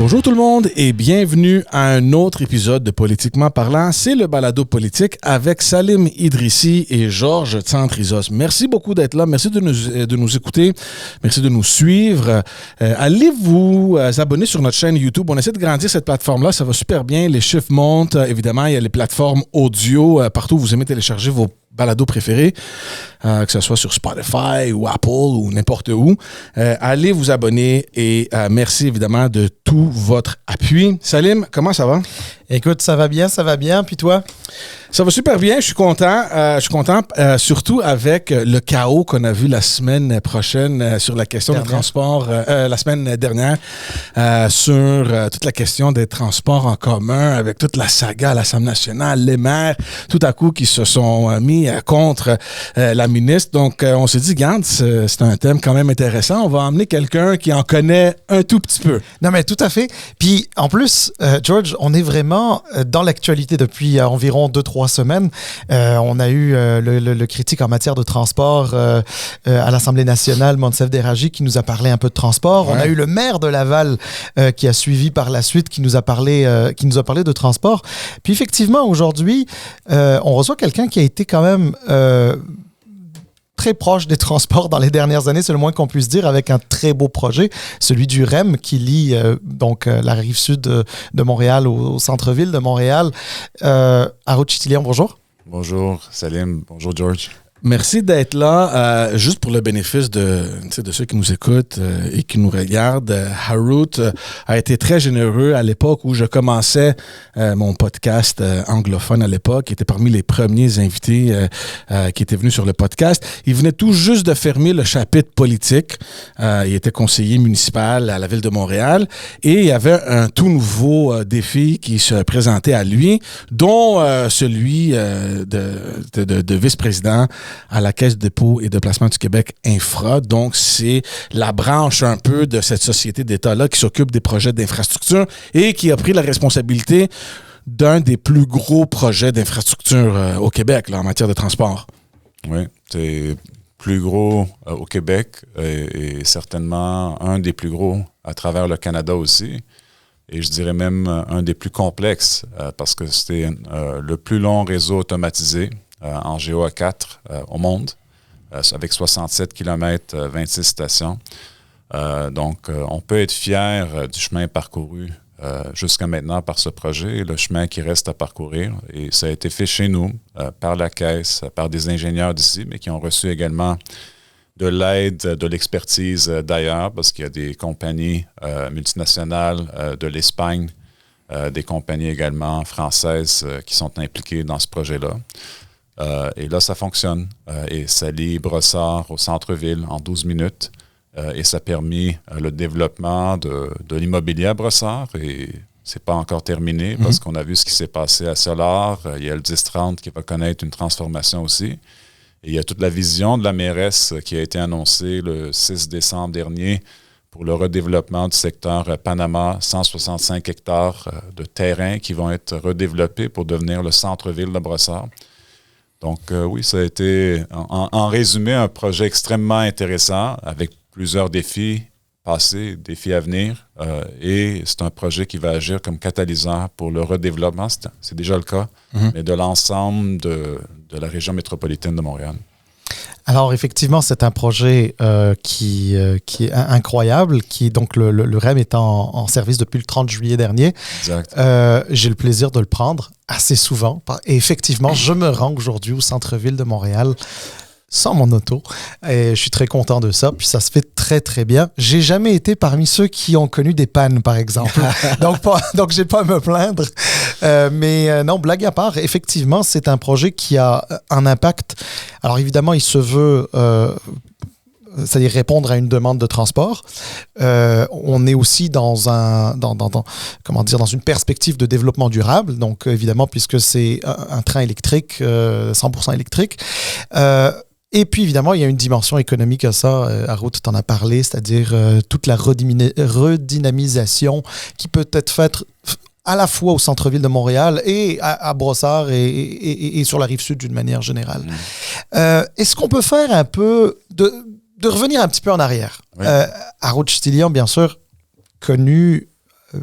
Bonjour tout le monde et bienvenue à un autre épisode de Politiquement parlant. C'est le balado politique avec Salim Idrissi et Georges Tsantrizos. Merci beaucoup d'être là. Merci de nous écouter. Merci de nous suivre. Allez vous abonner sur notre chaîne YouTube. On essaie de grandir cette plateforme-là. Ça va super bien. Les chiffres montent. Évidemment, il y a les plateformes audio. Partout où vous aimez télécharger vos balados préférés, que ce soit sur Spotify ou Apple ou n'importe où. Allez vous abonner et merci évidemment de tout votre appui. Salim, comment ça va? Écoute, ça va bien. Puis toi? Ça va super bien, je suis content. Surtout avec le chaos qu'on a vu la semaine prochaine sur la question des transports, la semaine dernière, sur toute la question des transports en commun, avec toute la saga à l'Assemblée nationale, les maires, tout à coup, qui se sont mis contre la ministre. Donc, on s'est dit, regarde, c'est un thème quand même intéressant. On va emmener quelqu'un qui en connaît un tout petit peu. Non, mais tout à fait. Puis, en plus, George, on est vraiment dans l'actualité depuis environ 2-3 semaines. On a eu le critique en matière de transport à l'Assemblée nationale, Monsef Deraji, qui nous a parlé un peu de transport. Ouais. On a eu le maire de Laval qui a suivi par la suite, qui nous a parlé de transport. Puis effectivement, aujourd'hui, on reçoit quelqu'un qui a été quand même très proche des transports dans les dernières années, c'est le moins qu'on puisse dire, avec un très beau projet, celui du REM qui lie la rive sud de Montréal au centre-ville de Montréal. Harout Chitilian, bonjour. Bonjour Salim, bonjour George. Merci d'être là. Juste pour le bénéfice de ceux qui nous écoutent et qui nous regardent, Harout a été très généreux à l'époque où je commençais mon podcast anglophone à l'époque. Il était parmi les premiers invités qui étaient venus sur le podcast. Il venait tout juste de fermer le chapitre politique. Il était conseiller municipal à la Ville de Montréal et il y avait un tout nouveau défi qui se présentait à lui, dont celui de vice-président à la Caisse de dépôt et de placement du Québec Infra. Donc, c'est la branche un peu de cette société d'État-là qui s'occupe des projets d'infrastructure et qui a pris la responsabilité d'un des plus gros projets d'infrastructure au Québec là, en matière de transport. Oui, c'est plus gros au Québec et certainement un des plus gros à travers le Canada aussi. Et je dirais même un des plus complexes parce que c'était le plus long réseau automatisé en GOA4 au monde, avec 67 km, 26 stations. Donc, on peut être fier du chemin parcouru jusqu'à maintenant par ce projet, le chemin qui reste à parcourir. Et ça a été fait chez nous, par la Caisse, par des ingénieurs d'ici, mais qui ont reçu également de l'aide, de l'expertise d'ailleurs, parce qu'il y a des compagnies multinationales de l'Espagne, des compagnies également françaises qui sont impliquées dans ce projet-là. Et là, ça fonctionne. Et ça lie Brossard au centre-ville en 12 minutes. Et ça a permis le développement de l'immobilier à Brossard. Et c'est pas encore terminé parce qu'on a vu ce qui s'est passé à Solar. Il y a le 10-30 qui va connaître une transformation aussi. Et il y a toute la vision de la mairesse qui a été annoncée le 6 décembre dernier pour le redéveloppement du secteur Panama, 165 hectares de terrain qui vont être redéveloppés pour devenir le centre-ville de Brossard. Donc oui, ça a été, en résumé, un projet extrêmement intéressant avec plusieurs défis passés, défis à venir. Et c'est un projet qui va agir comme catalyseur pour le redéveloppement, c'est déjà le cas, mais de l'ensemble de la région métropolitaine de Montréal. Alors effectivement, c'est un projet qui est incroyable, donc le REM est en service depuis le 30 juillet dernier. Exact. J'ai le plaisir de le prendre assez souvent. Et effectivement, je me rends aujourd'hui au centre-ville de Montréal sans mon auto. Et je suis très content de ça. Puis ça se fait très, très bien. J'ai jamais été parmi ceux qui ont connu des pannes, par exemple. donc, j'ai pas à me plaindre. Mais non, blague à part, effectivement, c'est un projet qui a un impact. Alors évidemment, il se veut... c'est-à-dire répondre à une demande de transport. On est aussi dans une perspective de développement durable, donc évidemment, puisque c'est un train électrique, 100% électrique. Et puis, évidemment, il y a une dimension économique à ça. Harout, tu en as parlé, c'est-à-dire toute la redynamisation qui peut être faite à la fois au centre-ville de Montréal et à Brossard et sur la rive sud d'une manière générale. Est-ce qu'on peut faire un peu de revenir un petit peu en arrière? Oui. Harout Chitilian, bien sûr, connu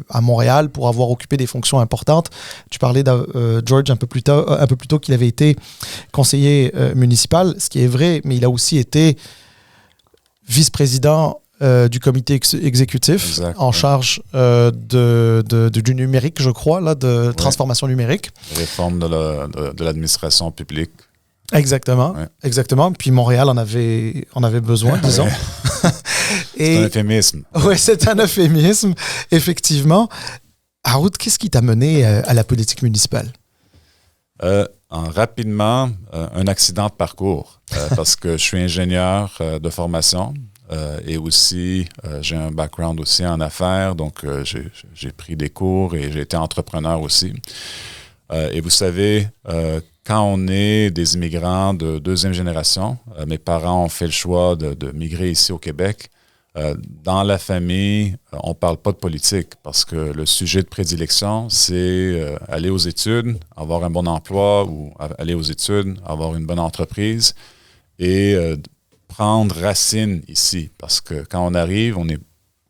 à Montréal pour avoir occupé des fonctions importantes. Tu parlais de George un peu plus tôt qu'il avait été conseiller municipal, ce qui est vrai, mais il a aussi été vice-président du comité exécutif exact, en charge du numérique, je crois, là, de transformation numérique. Réforme de l'administration publique. Exactement, Ouais. exactement. Puis Montréal en avait besoin, disons. C'est un euphémisme. Oui, c'est un euphémisme, effectivement. Harout, qu'est-ce qui t'a mené à la politique municipale? Rapidement, un accident de parcours, parce que je suis ingénieur de formation et aussi j'ai un background aussi en affaires, donc j'ai pris des cours et j'ai été entrepreneur aussi. Et vous savez, quand on est des immigrants de deuxième génération, mes parents ont fait le choix de migrer ici au Québec. Dans la famille, on ne parle pas de politique parce que le sujet de prédilection, c'est aller aux études, avoir un bon emploi ou aller aux études, avoir une bonne entreprise et prendre racine ici. Parce que quand on arrive, on est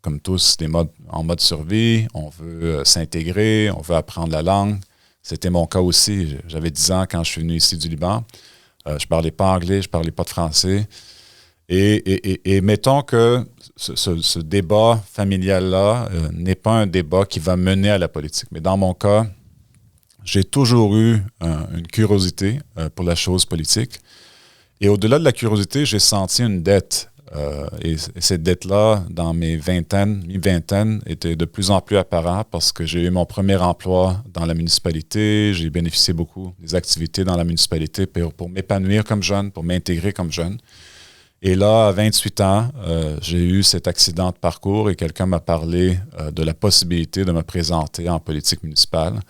comme tous en mode survie, on veut s'intégrer, on veut apprendre la langue. C'était mon cas aussi. J'avais 10 ans quand je suis venu ici du Liban. Je ne parlais pas anglais, je ne parlais pas de français. Et mettons que ce débat familial-là n'est pas un débat qui va mener à la politique. Mais dans mon cas, j'ai toujours eu une curiosité pour la chose politique. Et au-delà de la curiosité, j'ai senti une dette. Et cette dette-là, dans mes mi-vingtaine, était de plus en plus apparente parce que j'ai eu mon premier emploi dans la municipalité. J'ai bénéficié beaucoup des activités dans la municipalité pour m'épanouir comme jeune, pour m'intégrer comme jeune. Et là, à 28 ans, j'ai eu cet accident de parcours et quelqu'un m'a parlé de la possibilité de me présenter en politique municipale.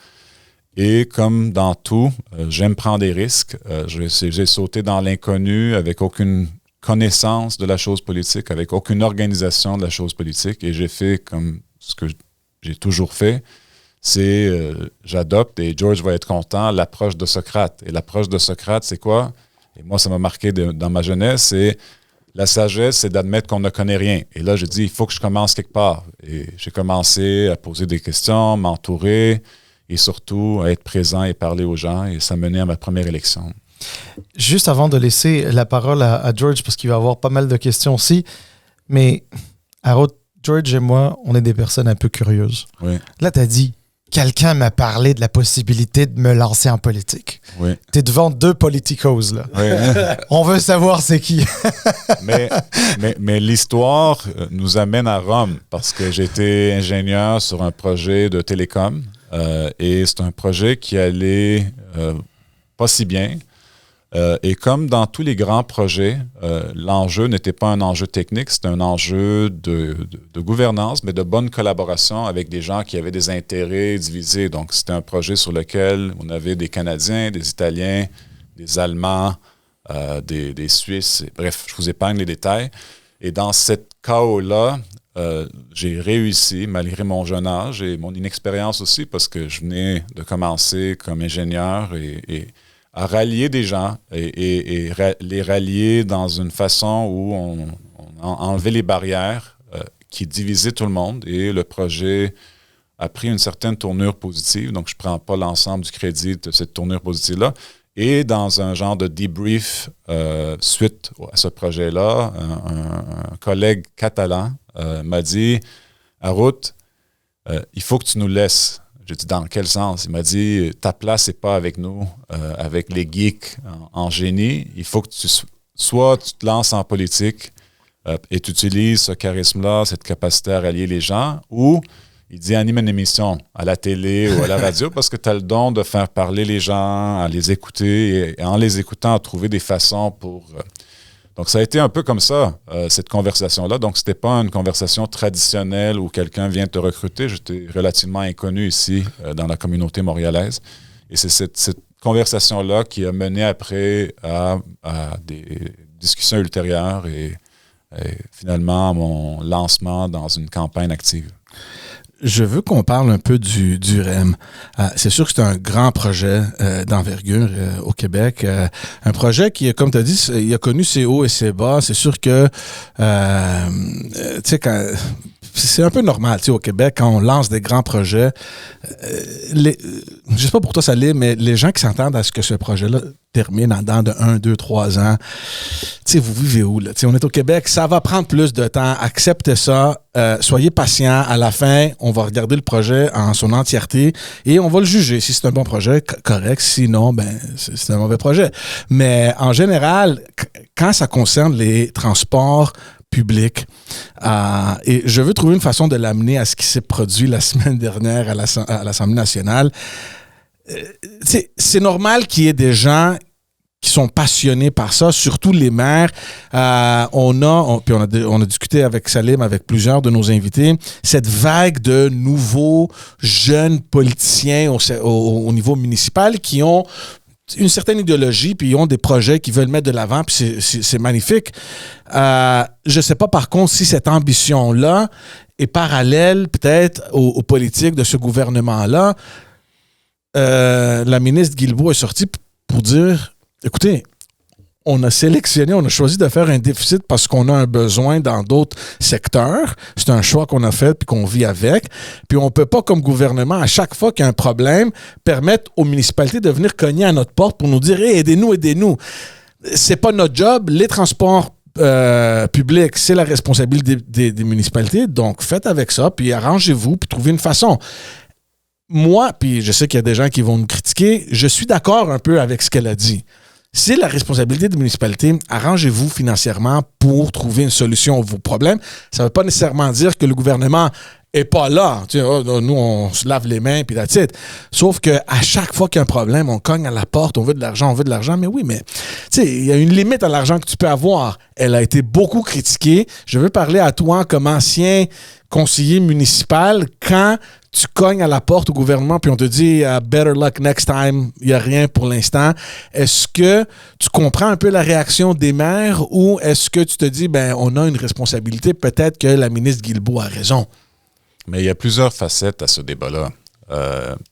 Et comme dans tout, j'aime prendre des risques. J'ai sauté dans l'inconnu avec aucune connaissance de la chose politique, avec aucune organisation de la chose politique. Et j'ai fait comme ce que j'ai toujours fait, c'est j'adopte, et George va être content, l'approche de Socrate. Et l'approche de Socrate, c'est quoi? Et moi, ça m'a marqué dans ma jeunesse, c'est la sagesse, c'est d'admettre qu'on ne connaît rien. Et là, j'ai dit, il faut que je commence quelque part. Et j'ai commencé à poser des questions, m'entourer et surtout à être présent et parler aux gens. Et ça menait à ma première élection. Juste avant de laisser la parole à George, parce qu'il va y avoir pas mal de questions aussi, mais Harout, George et moi, on est des personnes un peu curieuses. Oui. Là, tu as dit, quelqu'un m'a parlé de la possibilité de me lancer en politique. Oui. Tu es devant deux politicos, là. Oui. On veut savoir c'est qui. mais l'histoire nous amène à Rome parce que j'étais ingénieur sur un projet de télécom et c'est un projet qui allait pas si bien. Et comme dans tous les grands projets, l'enjeu n'était pas un enjeu technique, c'était un enjeu de gouvernance, mais de bonne collaboration avec des gens qui avaient des intérêts divisés. Donc, c'était un projet sur lequel on avait des Canadiens, des Italiens, des Allemands, des Suisses. Bref, je vous épargne les détails. Et dans cette chaos-là, j'ai réussi, malgré mon jeune âge et mon inexpérience aussi, parce que je venais de commencer comme ingénieur et à rallier des gens et les rallier dans une façon où on enlevait les barrières qui divisaient tout le monde. Et le projet a pris une certaine tournure positive. Donc, je ne prends pas l'ensemble du crédit de cette tournure positive-là. Et dans un genre de debrief suite à ce projet-là, un collègue catalan m'a dit « Harout, il faut que tu nous laisses. » J'ai dit, dans quel sens? Il m'a dit, ta place n'est pas avec nous, avec les geeks en génie. Il faut que tu te lances en politique et tu utilises ce charisme-là, cette capacité à rallier les gens, ou il dit, anime une émission à la télé ou à la radio parce que tu as le don de faire parler les gens, à les écouter et en les écoutant, à trouver des façons pour... Donc, ça a été un peu comme ça, cette conversation-là. Donc, ce n'était pas une conversation traditionnelle où quelqu'un vient te recruter. J'étais relativement inconnu ici, dans la communauté montréalaise. Et c'est cette conversation-là qui a mené après à des discussions ultérieures et finalement à mon lancement dans une campagne active. Je veux qu'on parle un peu du REM. C'est sûr que c'est un grand projet d'envergure au Québec. Un projet qui, comme tu as dit, il a connu ses hauts et ses bas. C'est sûr que, tu sais, c'est un peu normal, tu sais, au Québec, quand on lance des grands projets, je sais pas pour toi, ça l'est, mais les gens qui s'entendent à ce que ce projet-là termine en dedans de 1, 2, 3 ans, tu sais, vous vivez où, là? Tu sais, on est au Québec, ça va prendre plus de temps, acceptez ça, soyez patient, à la fin, on va regarder le projet en son entièreté et on va le juger. Si c'est un bon projet, correct, sinon, ben, c'est un mauvais projet. Mais en général, quand ça concerne les transports public. Et je veux trouver une façon de l'amener à ce qui s'est produit la semaine dernière à l'Assemblée nationale. C'est normal qu'il y ait des gens qui sont passionnés par ça, surtout les maires. On a discuté avec Salim, avec plusieurs de nos invités, cette vague de nouveaux jeunes politiciens au niveau municipal qui ont une certaine idéologie, puis ils ont des projets qu'ils veulent mettre de l'avant, puis c'est magnifique. Je ne sais pas, par contre, si cette ambition-là est parallèle, peut-être, aux politiques de ce gouvernement-là. La ministre Guilbeault est sortie pour dire, écoutez, on a sélectionné, on a choisi de faire un déficit parce qu'on a un besoin dans d'autres secteurs. C'est un choix qu'on a fait puis qu'on vit avec. Puis on ne peut pas, comme gouvernement, à chaque fois qu'il y a un problème, permettre aux municipalités de venir cogner à notre porte pour nous dire hey, « aidez-nous, aidez-nous ». C'est pas notre job. Les transports publics, c'est la responsabilité des municipalités. Donc, faites avec ça, puis arrangez-vous, puis trouvez une façon. Moi, puis je sais qu'il y a des gens qui vont nous critiquer, je suis d'accord un peu avec ce qu'elle a dit. C'est la responsabilité des municipalités. Arrangez-vous financièrement pour trouver une solution à vos problèmes. Ça ne veut pas nécessairement dire que le gouvernement n'est pas là. Tu sais, nous, on se lave les mains, puis that's it. Sauf qu'à chaque fois qu'il y a un problème, on cogne à la porte, on veut de l'argent. Mais oui, mais tu sais, il y a une limite à l'argent que tu peux avoir. Elle a été beaucoup critiquée. Je veux parler à toi comme ancien conseiller municipal quand tu cognes à la porte au gouvernement puis on te dit better luck next time, il n'y a rien pour l'instant. Est-ce que tu comprends un peu la réaction des maires ou est-ce que tu te dis ben on a une responsabilité, peut-être que la ministre Guilbeault a raison? Mais il y a plusieurs facettes à ce débat-là.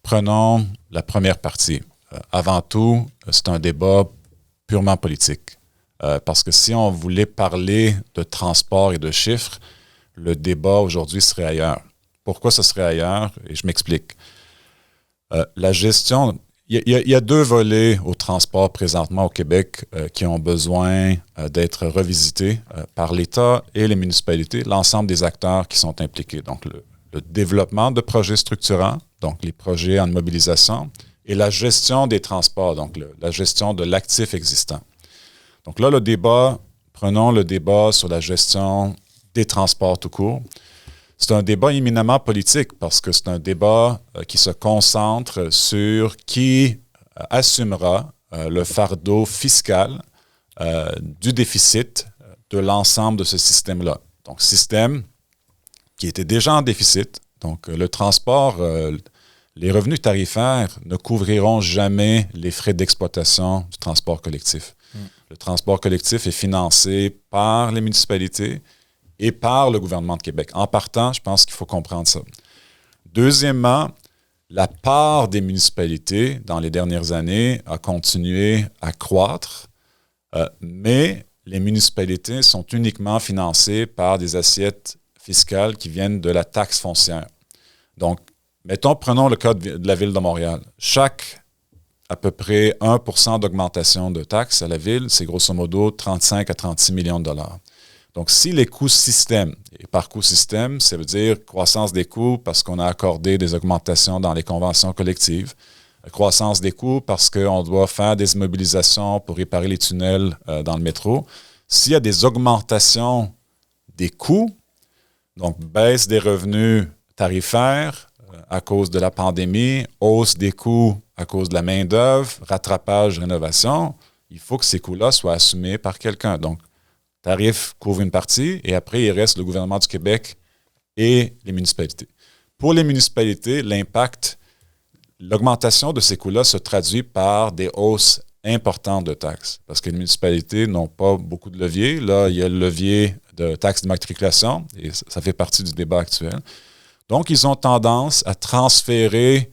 Prenons la première partie. Avant tout, c'est un débat purement politique. Parce que si on voulait parler de transport et de chiffres, le débat aujourd'hui serait ailleurs. Pourquoi ce serait ailleurs? Et je m'explique. La gestion, il y a deux volets au transport présentement au Québec qui ont besoin d'être revisités par l'État et les municipalités, l'ensemble des acteurs qui sont impliqués. Donc, le développement de projets structurants, donc les projets en mobilisation, et la gestion des transports, donc la gestion de l'actif existant. Donc là, prenons le débat sur la gestion des transports tout court. C'est un débat éminemment politique parce que c'est un débat qui se concentre sur qui assumera le fardeau fiscal du déficit de l'ensemble de ce système-là. Donc, système qui était déjà en déficit. Donc, le transport, les revenus tarifaires ne couvriront jamais les frais d'exploitation du transport collectif. Le transport collectif est financé par les municipalités et par le gouvernement de Québec. En partant, je pense qu'il faut comprendre ça. Deuxièmement, la part des municipalités dans les dernières années a continué à croître, mais les municipalités sont uniquement financées par des assiettes fiscales qui viennent de la taxe foncière. Donc, prenons le cas de la Ville de Montréal. Chaque à peu près 1% d'augmentation de taxes à la Ville, c'est grosso modo 35 à 36 millions de dollars. Donc, si les coûts système, et par coût système, ça veut dire croissance des coûts parce qu'on a accordé des augmentations dans les conventions collectives, croissance des coûts parce qu'on doit faire des immobilisations pour réparer les tunnels dans le métro. S'il y a des augmentations des coûts, donc baisse des revenus tarifaires à cause de la pandémie, hausse des coûts à cause de la main-d'œuvre, rattrapage, rénovation, il faut que ces coûts-là soient assumés par quelqu'un. Donc, tarif couvre une partie et après, il reste le gouvernement du Québec et les municipalités. Pour les municipalités, l'augmentation de ces coûts-là se traduit par des hausses importantes de taxes parce que les municipalités n'ont pas beaucoup de leviers. Là, il y a le levier de taxes d'immatriculation et ça fait partie du débat actuel. Donc, ils ont tendance à transférer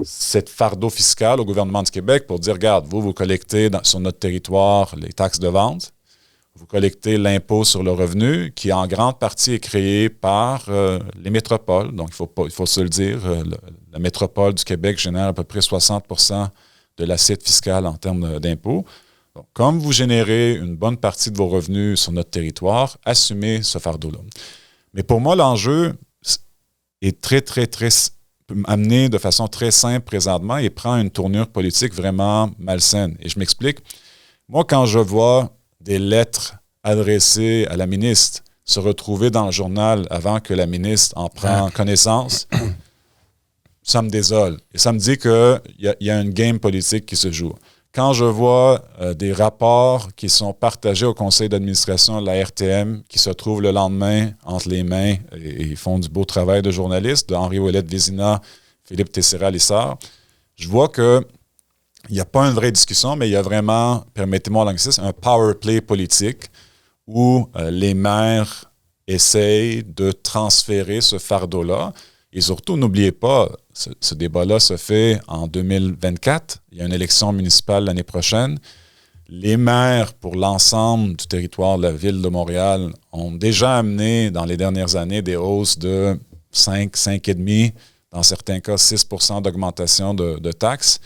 cette fardeau fiscal au gouvernement du Québec pour dire, regarde, vous collectez sur notre territoire les taxes de vente. vous collectez l'impôt sur le revenu, qui en grande partie est créé par les métropoles. Donc, il faut se le dire, la métropole du Québec génère à peu près 60% de l'assiette fiscale en termes d'impôts. Donc, comme vous générez une bonne partie de vos revenus sur notre territoire, assumez ce fardeau-là. Mais pour moi, l'enjeu est très amené de façon très simple présentement et prend une tournure politique vraiment malsaine. Et je m'explique. Moi, quand je vois des lettres adressées à la ministre se retrouver dans le journal avant que la ministre en prenne connaissance, ça me désole. Et ça me dit qu'il y a une game politique qui se joue. Quand je vois des rapports qui sont partagés au conseil d'administration de la RTM, qui se trouvent le lendemain entre les mains et font du beau travail de journalistes, de Henri-Ouellette Vézina, Philippe Tessera-Lissard, je vois que il n'y a pas une vraie discussion, mais il y a vraiment, permettez-moi l'anglicisme, un power play politique où les maires essayent de transférer ce fardeau-là. Et surtout, n'oubliez pas, ce débat-là se fait en 2024. Il y a une élection municipale l'année prochaine. Les maires, pour l'ensemble du territoire de la ville de Montréal, ont déjà amené dans les dernières années des hausses de 5,5, dans certains cas 6 % d'augmentation de taxes.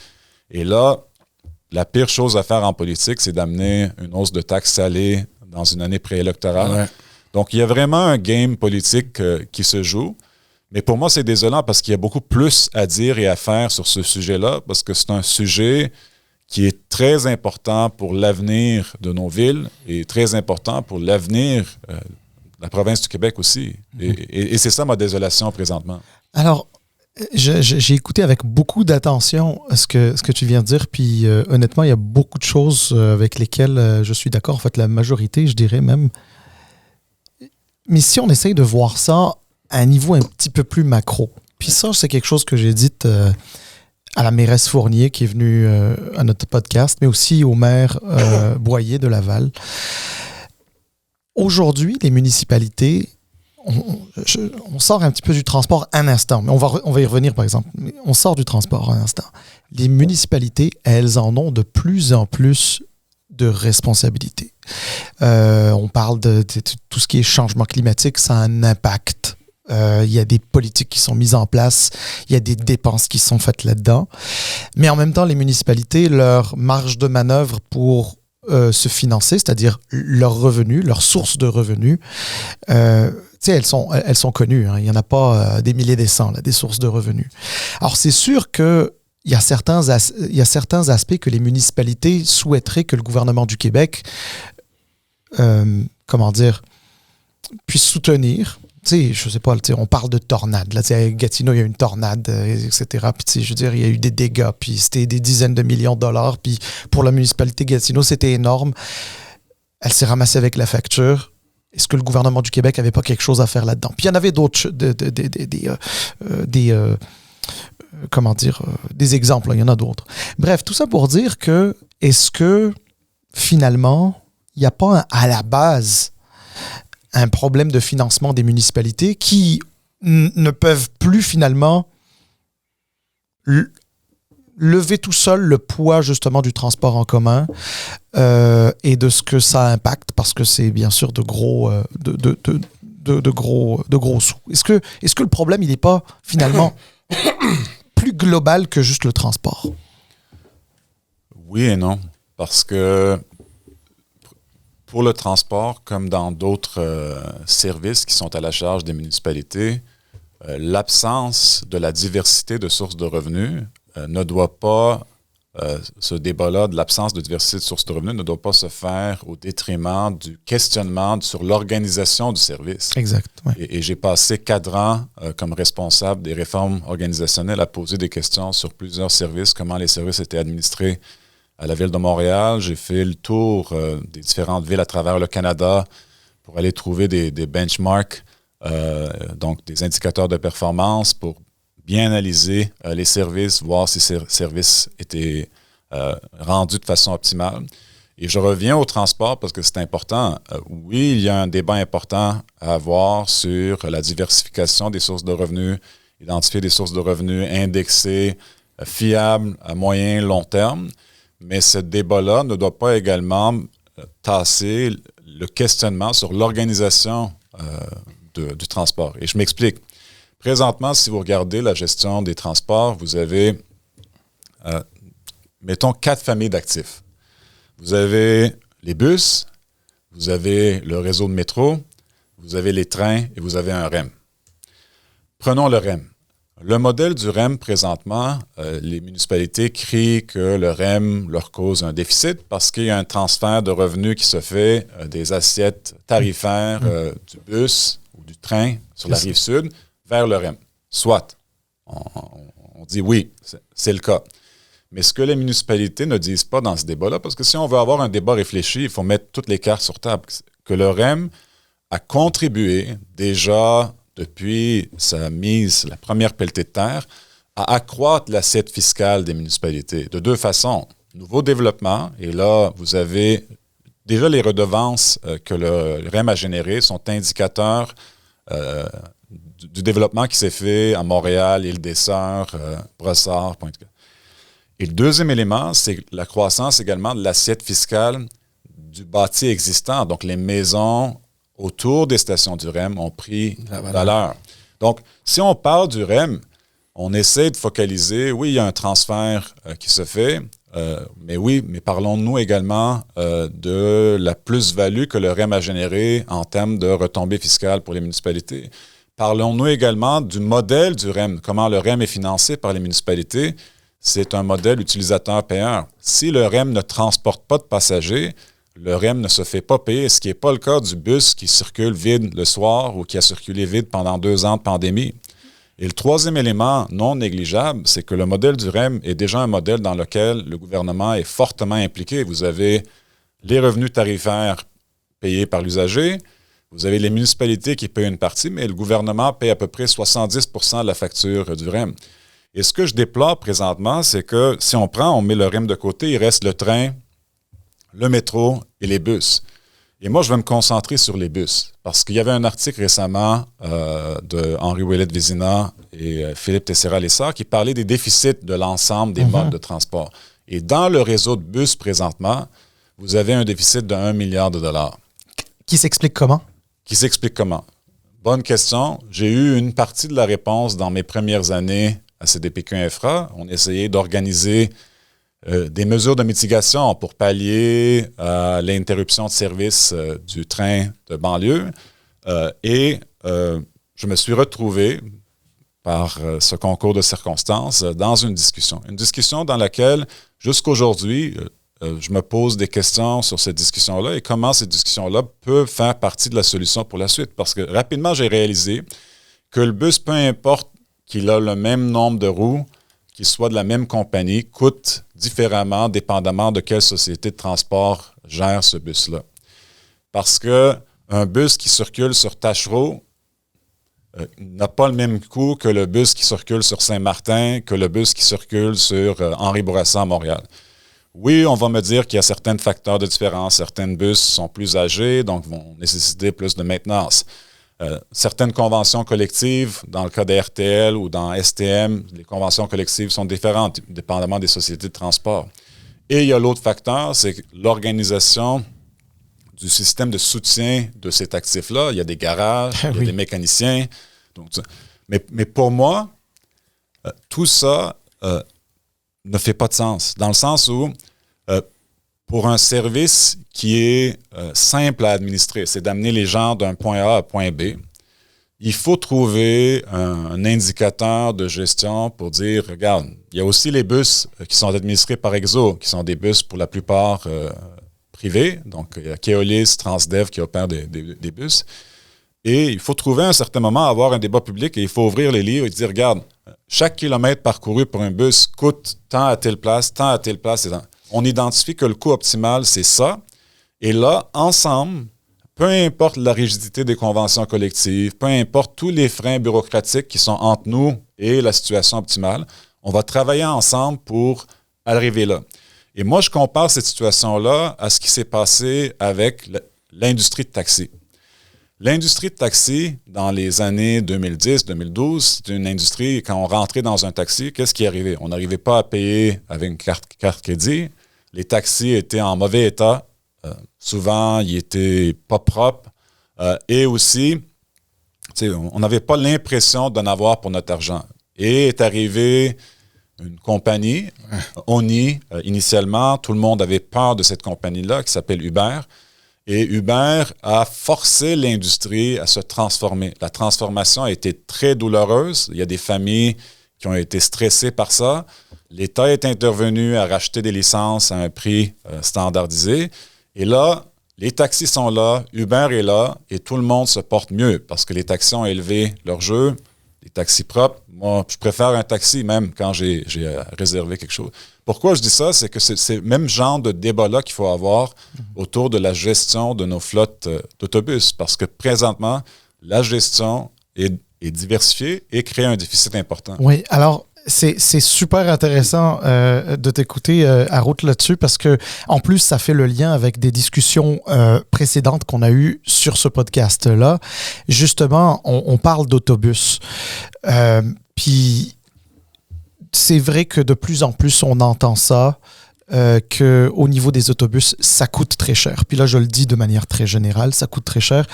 Et là, la pire chose à faire en politique, c'est d'amener une hausse de taxes salées dans une année préélectorale. Ouais. Donc, il y a vraiment un game politique qui se joue. Mais pour moi, c'est désolant parce qu'il y a beaucoup plus à dire et à faire sur ce sujet-là, parce que c'est un sujet qui est très important pour l'avenir de nos villes et très important pour l'avenir de la province du Québec aussi. Et c'est ça ma désolation présentement. Alors, j'ai écouté avec beaucoup d'attention ce que tu viens de dire, puis honnêtement, il y a beaucoup de choses avec lesquelles je suis d'accord, en fait, la majorité, je dirais même. Mais si on essaye de voir ça à un niveau un petit peu plus macro, puis ça, c'est quelque chose que j'ai dit à la mairesse Fournier qui est venue à notre podcast, mais aussi au maire Boyer de Laval. Aujourd'hui, les municipalités, on sort un petit peu du transport un instant, mais on va y revenir par exemple. On sort du transport un instant. Les municipalités, elles en ont de plus en plus de responsabilités. On parle de tout ce qui est changement climatique, ça a un impact. Il y a des politiques qui sont mises en place, il y a des dépenses qui sont faites là-dedans. Mais en même temps, les municipalités, leur marge de manœuvre pour se financer, c'est-à-dire leurs revenus, leurs sources de revenus, elles sont connues. Hein. Il n'y en a pas des milliers, des cents, là, des sources de revenus. Alors, c'est sûr qu'il y a certains aspects que les municipalités souhaiteraient que le gouvernement du Québec, puisse soutenir. Je sais pas, on parle de tornade. Là, à Gatineau, il y a une tornade, etc. Puis, je veux dire, il y a eu des dégâts, puis c'était des dizaines de millions de dollars. Puis, pour la municipalité de Gatineau, c'était énorme. Elle s'est ramassée avec la facture. Est-ce que le gouvernement du Québec n'avait pas quelque chose à faire là-dedans? Puis, il y en avait d'autres, des exemples. Là, il y en a d'autres. Bref, tout ça pour dire que, est-ce que, finalement, il n'y a pas à la base un problème de financement des municipalités qui ne peuvent plus finalement lever tout seul le poids justement du transport en commun et de ce que ça impacte, parce que c'est bien sûr de gros sous. Est-ce que le problème il n'est pas finalement plus global que juste le transport? Oui et non, parce que pour le transport, comme dans d'autres services qui sont à la charge des municipalités, l'absence de la diversité de sources de revenus ne doit pas, ce débat-là de l'absence de diversité de sources de revenus ne doit pas se faire au détriment du questionnement sur l'organisation du service. Exact. Ouais. Et j'ai passé 4 ans comme responsable des réformes organisationnelles à poser des questions sur plusieurs services, comment les services étaient administrés à la Ville de Montréal. J'ai fait le tour des différentes villes à travers le Canada pour aller trouver des benchmarks, donc des indicateurs de performance pour bien analyser les services, voir si ces services étaient rendus de façon optimale. Et je reviens au transport parce que c'est important. Oui, il y a un débat important à avoir sur la diversification des sources de revenus, identifier des sources de revenus indexées, fiables à moyen et long terme. Mais ce débat-là ne doit pas également tasser le questionnement sur l'organisation du transport. Et je m'explique. Présentement, si vous regardez la gestion des transports, vous avez, mettons, 4 familles d'actifs. Vous avez les bus, vous avez le réseau de métro, vous avez les trains et vous avez un REM. Prenons le REM. Le modèle du REM, présentement, les municipalités crient que le REM leur cause un déficit parce qu'il y a un transfert de revenus qui se fait des assiettes tarifaires du bus ou du train sur la rive sud vers le REM. Soit, on dit oui, c'est le cas. Mais ce que les municipalités ne disent pas dans ce débat-là, parce que si on veut avoir un débat réfléchi, il faut mettre toutes les cartes sur table, que le REM a contribué déjà depuis sa mise, la première pelletée de terre, à accroître l'assiette fiscale des municipalités de 2 façons. Nouveau développement, et là, vous avez déjà les redevances que le REM a générées sont indicateurs du développement qui s'est fait à Montréal, Île-des-Sœurs, Brossard, Pointe-Claire. Et le deuxième élément, c'est la croissance également de l'assiette fiscale du bâti existant. Donc, les maisons autour des stations du REM ont pris valeur. Donc, si on parle du REM, on essaie de focaliser, oui, il y a un transfert qui se fait, mais parlons-nous également de la plus-value que le REM a générée en termes de retombées fiscales pour les municipalités. Parlons-nous également du modèle du REM, comment le REM est financé par les municipalités. C'est un modèle utilisateur-payeur. Si le REM ne transporte pas de passagers, le REM ne se fait pas payer, ce qui n'est pas le cas du bus qui circule vide le soir ou qui a circulé vide pendant 2 ans de pandémie. Et le troisième élément non négligeable, c'est que le modèle du REM est déjà un modèle dans lequel le gouvernement est fortement impliqué. Vous avez les revenus tarifaires payés par l'usager, vous avez les municipalités qui payent une partie, mais le gouvernement paye à peu près 70% de la facture du REM. Et ce que je déplore présentement, c'est que si on met le REM de côté, il reste le train, le métro et les bus. Et moi, je vais me concentrer sur les bus, parce qu'il y avait un article récemment de Henri Ouellet-Vézina et Philippe Tessera-Lessard qui parlait des déficits de l'ensemble des modes de transport. Et dans le réseau de bus présentement, vous avez un déficit de 1 milliard de dollars. Qui s'explique comment? Qui s'explique comment? Bonne question. J'ai eu une partie de la réponse dans mes premières années à CDPQ-Infra. On essayait d'organiser des mesures de mitigation pour pallier l'interruption de service du train de banlieue. Je me suis retrouvé, par ce concours de circonstances, dans une discussion. Une discussion dans laquelle, jusqu'aujourd'hui, je me pose des questions sur cette discussion-là et comment cette discussion-là peut faire partie de la solution pour la suite. Parce que rapidement, j'ai réalisé que le bus, peu importe qu'il a le même nombre de roues, qu'il soit de la même compagnie, coûte différemment dépendamment de quelle société de transport gère ce bus-là. Parce qu'un bus qui circule sur Taschereau n'a pas le même coût que le bus qui circule sur Saint-Martin, que le bus qui circule sur Henri Bourassa à Montréal. Oui, on va me dire qu'il y a certains facteurs de différence. Certains bus sont plus âgés, donc vont nécessiter plus de maintenance. Certaines conventions collectives, dans le cas des RTL ou dans STM, les conventions collectives sont différentes, dépendamment des sociétés de transport. Et il y a l'autre facteur, c'est l'organisation du système de soutien de cet actif-là. Il y a des garages, il y a des mécaniciens. Donc, mais pour moi, tout ça ne fait pas de sens. Dans le sens où, pour un service qui est simple à administrer, c'est d'amener les gens d'un point A à point B, il faut trouver un indicateur de gestion pour dire, regarde, il y a aussi les bus qui sont administrés par Exo, qui sont des bus pour la plupart privés. Donc, il y a Keolis, Transdev qui opèrent des bus. Et il faut trouver à un certain moment, avoir un débat public et il faut ouvrir les livres et dire, regarde, chaque kilomètre parcouru pour un bus coûte tant à telle place, tant à telle place. On identifie que le coût optimal, c'est ça. Et là, ensemble, peu importe la rigidité des conventions collectives, peu importe tous les freins bureaucratiques qui sont entre nous et la situation optimale, on va travailler ensemble pour arriver là. Et moi, je compare cette situation-là à ce qui s'est passé avec l'industrie de taxi. L'industrie de taxi, dans les années 2010-2012, c'est une industrie, quand on rentrait dans un taxi, qu'est-ce qui arrivait? On n'arrivait pas à payer avec une carte crédit. Les taxis étaient en mauvais état. Souvent, il était pas propre. Et aussi, on n'avait pas l'impression d'en avoir pour notre argent. Et est arrivée une compagnie, Oni, initialement, tout le monde avait peur de cette compagnie-là qui s'appelle Uber. Et Uber a forcé l'industrie à se transformer. La transformation a été très douloureuse. Il y a des familles qui ont été stressées par ça. L'État est intervenu à racheter des licences à un prix standardisé. Et là, les taxis sont là, Uber est là, et tout le monde se porte mieux parce que les taxis ont élevé leur jeu, les taxis propres. Moi, je préfère un taxi même quand j'ai réservé quelque chose. Pourquoi je dis ça? C'est que c'est le même genre de débat-là qu'il faut avoir autour de la gestion de nos flottes d'autobus parce que présentement, la gestion est diversifiée et crée un déficit important. Oui, alors c'est super intéressant de t'écouter, Harout, là-dessus, parce que en plus, ça fait le lien avec des discussions précédentes qu'on a eues sur ce podcast-là. Justement, on parle d'autobus. Puis c'est vrai que de plus en plus, on entend ça, qu'au niveau des autobus, ça coûte très cher. Puis là, je le dis de manière très générale, ça coûte très cher.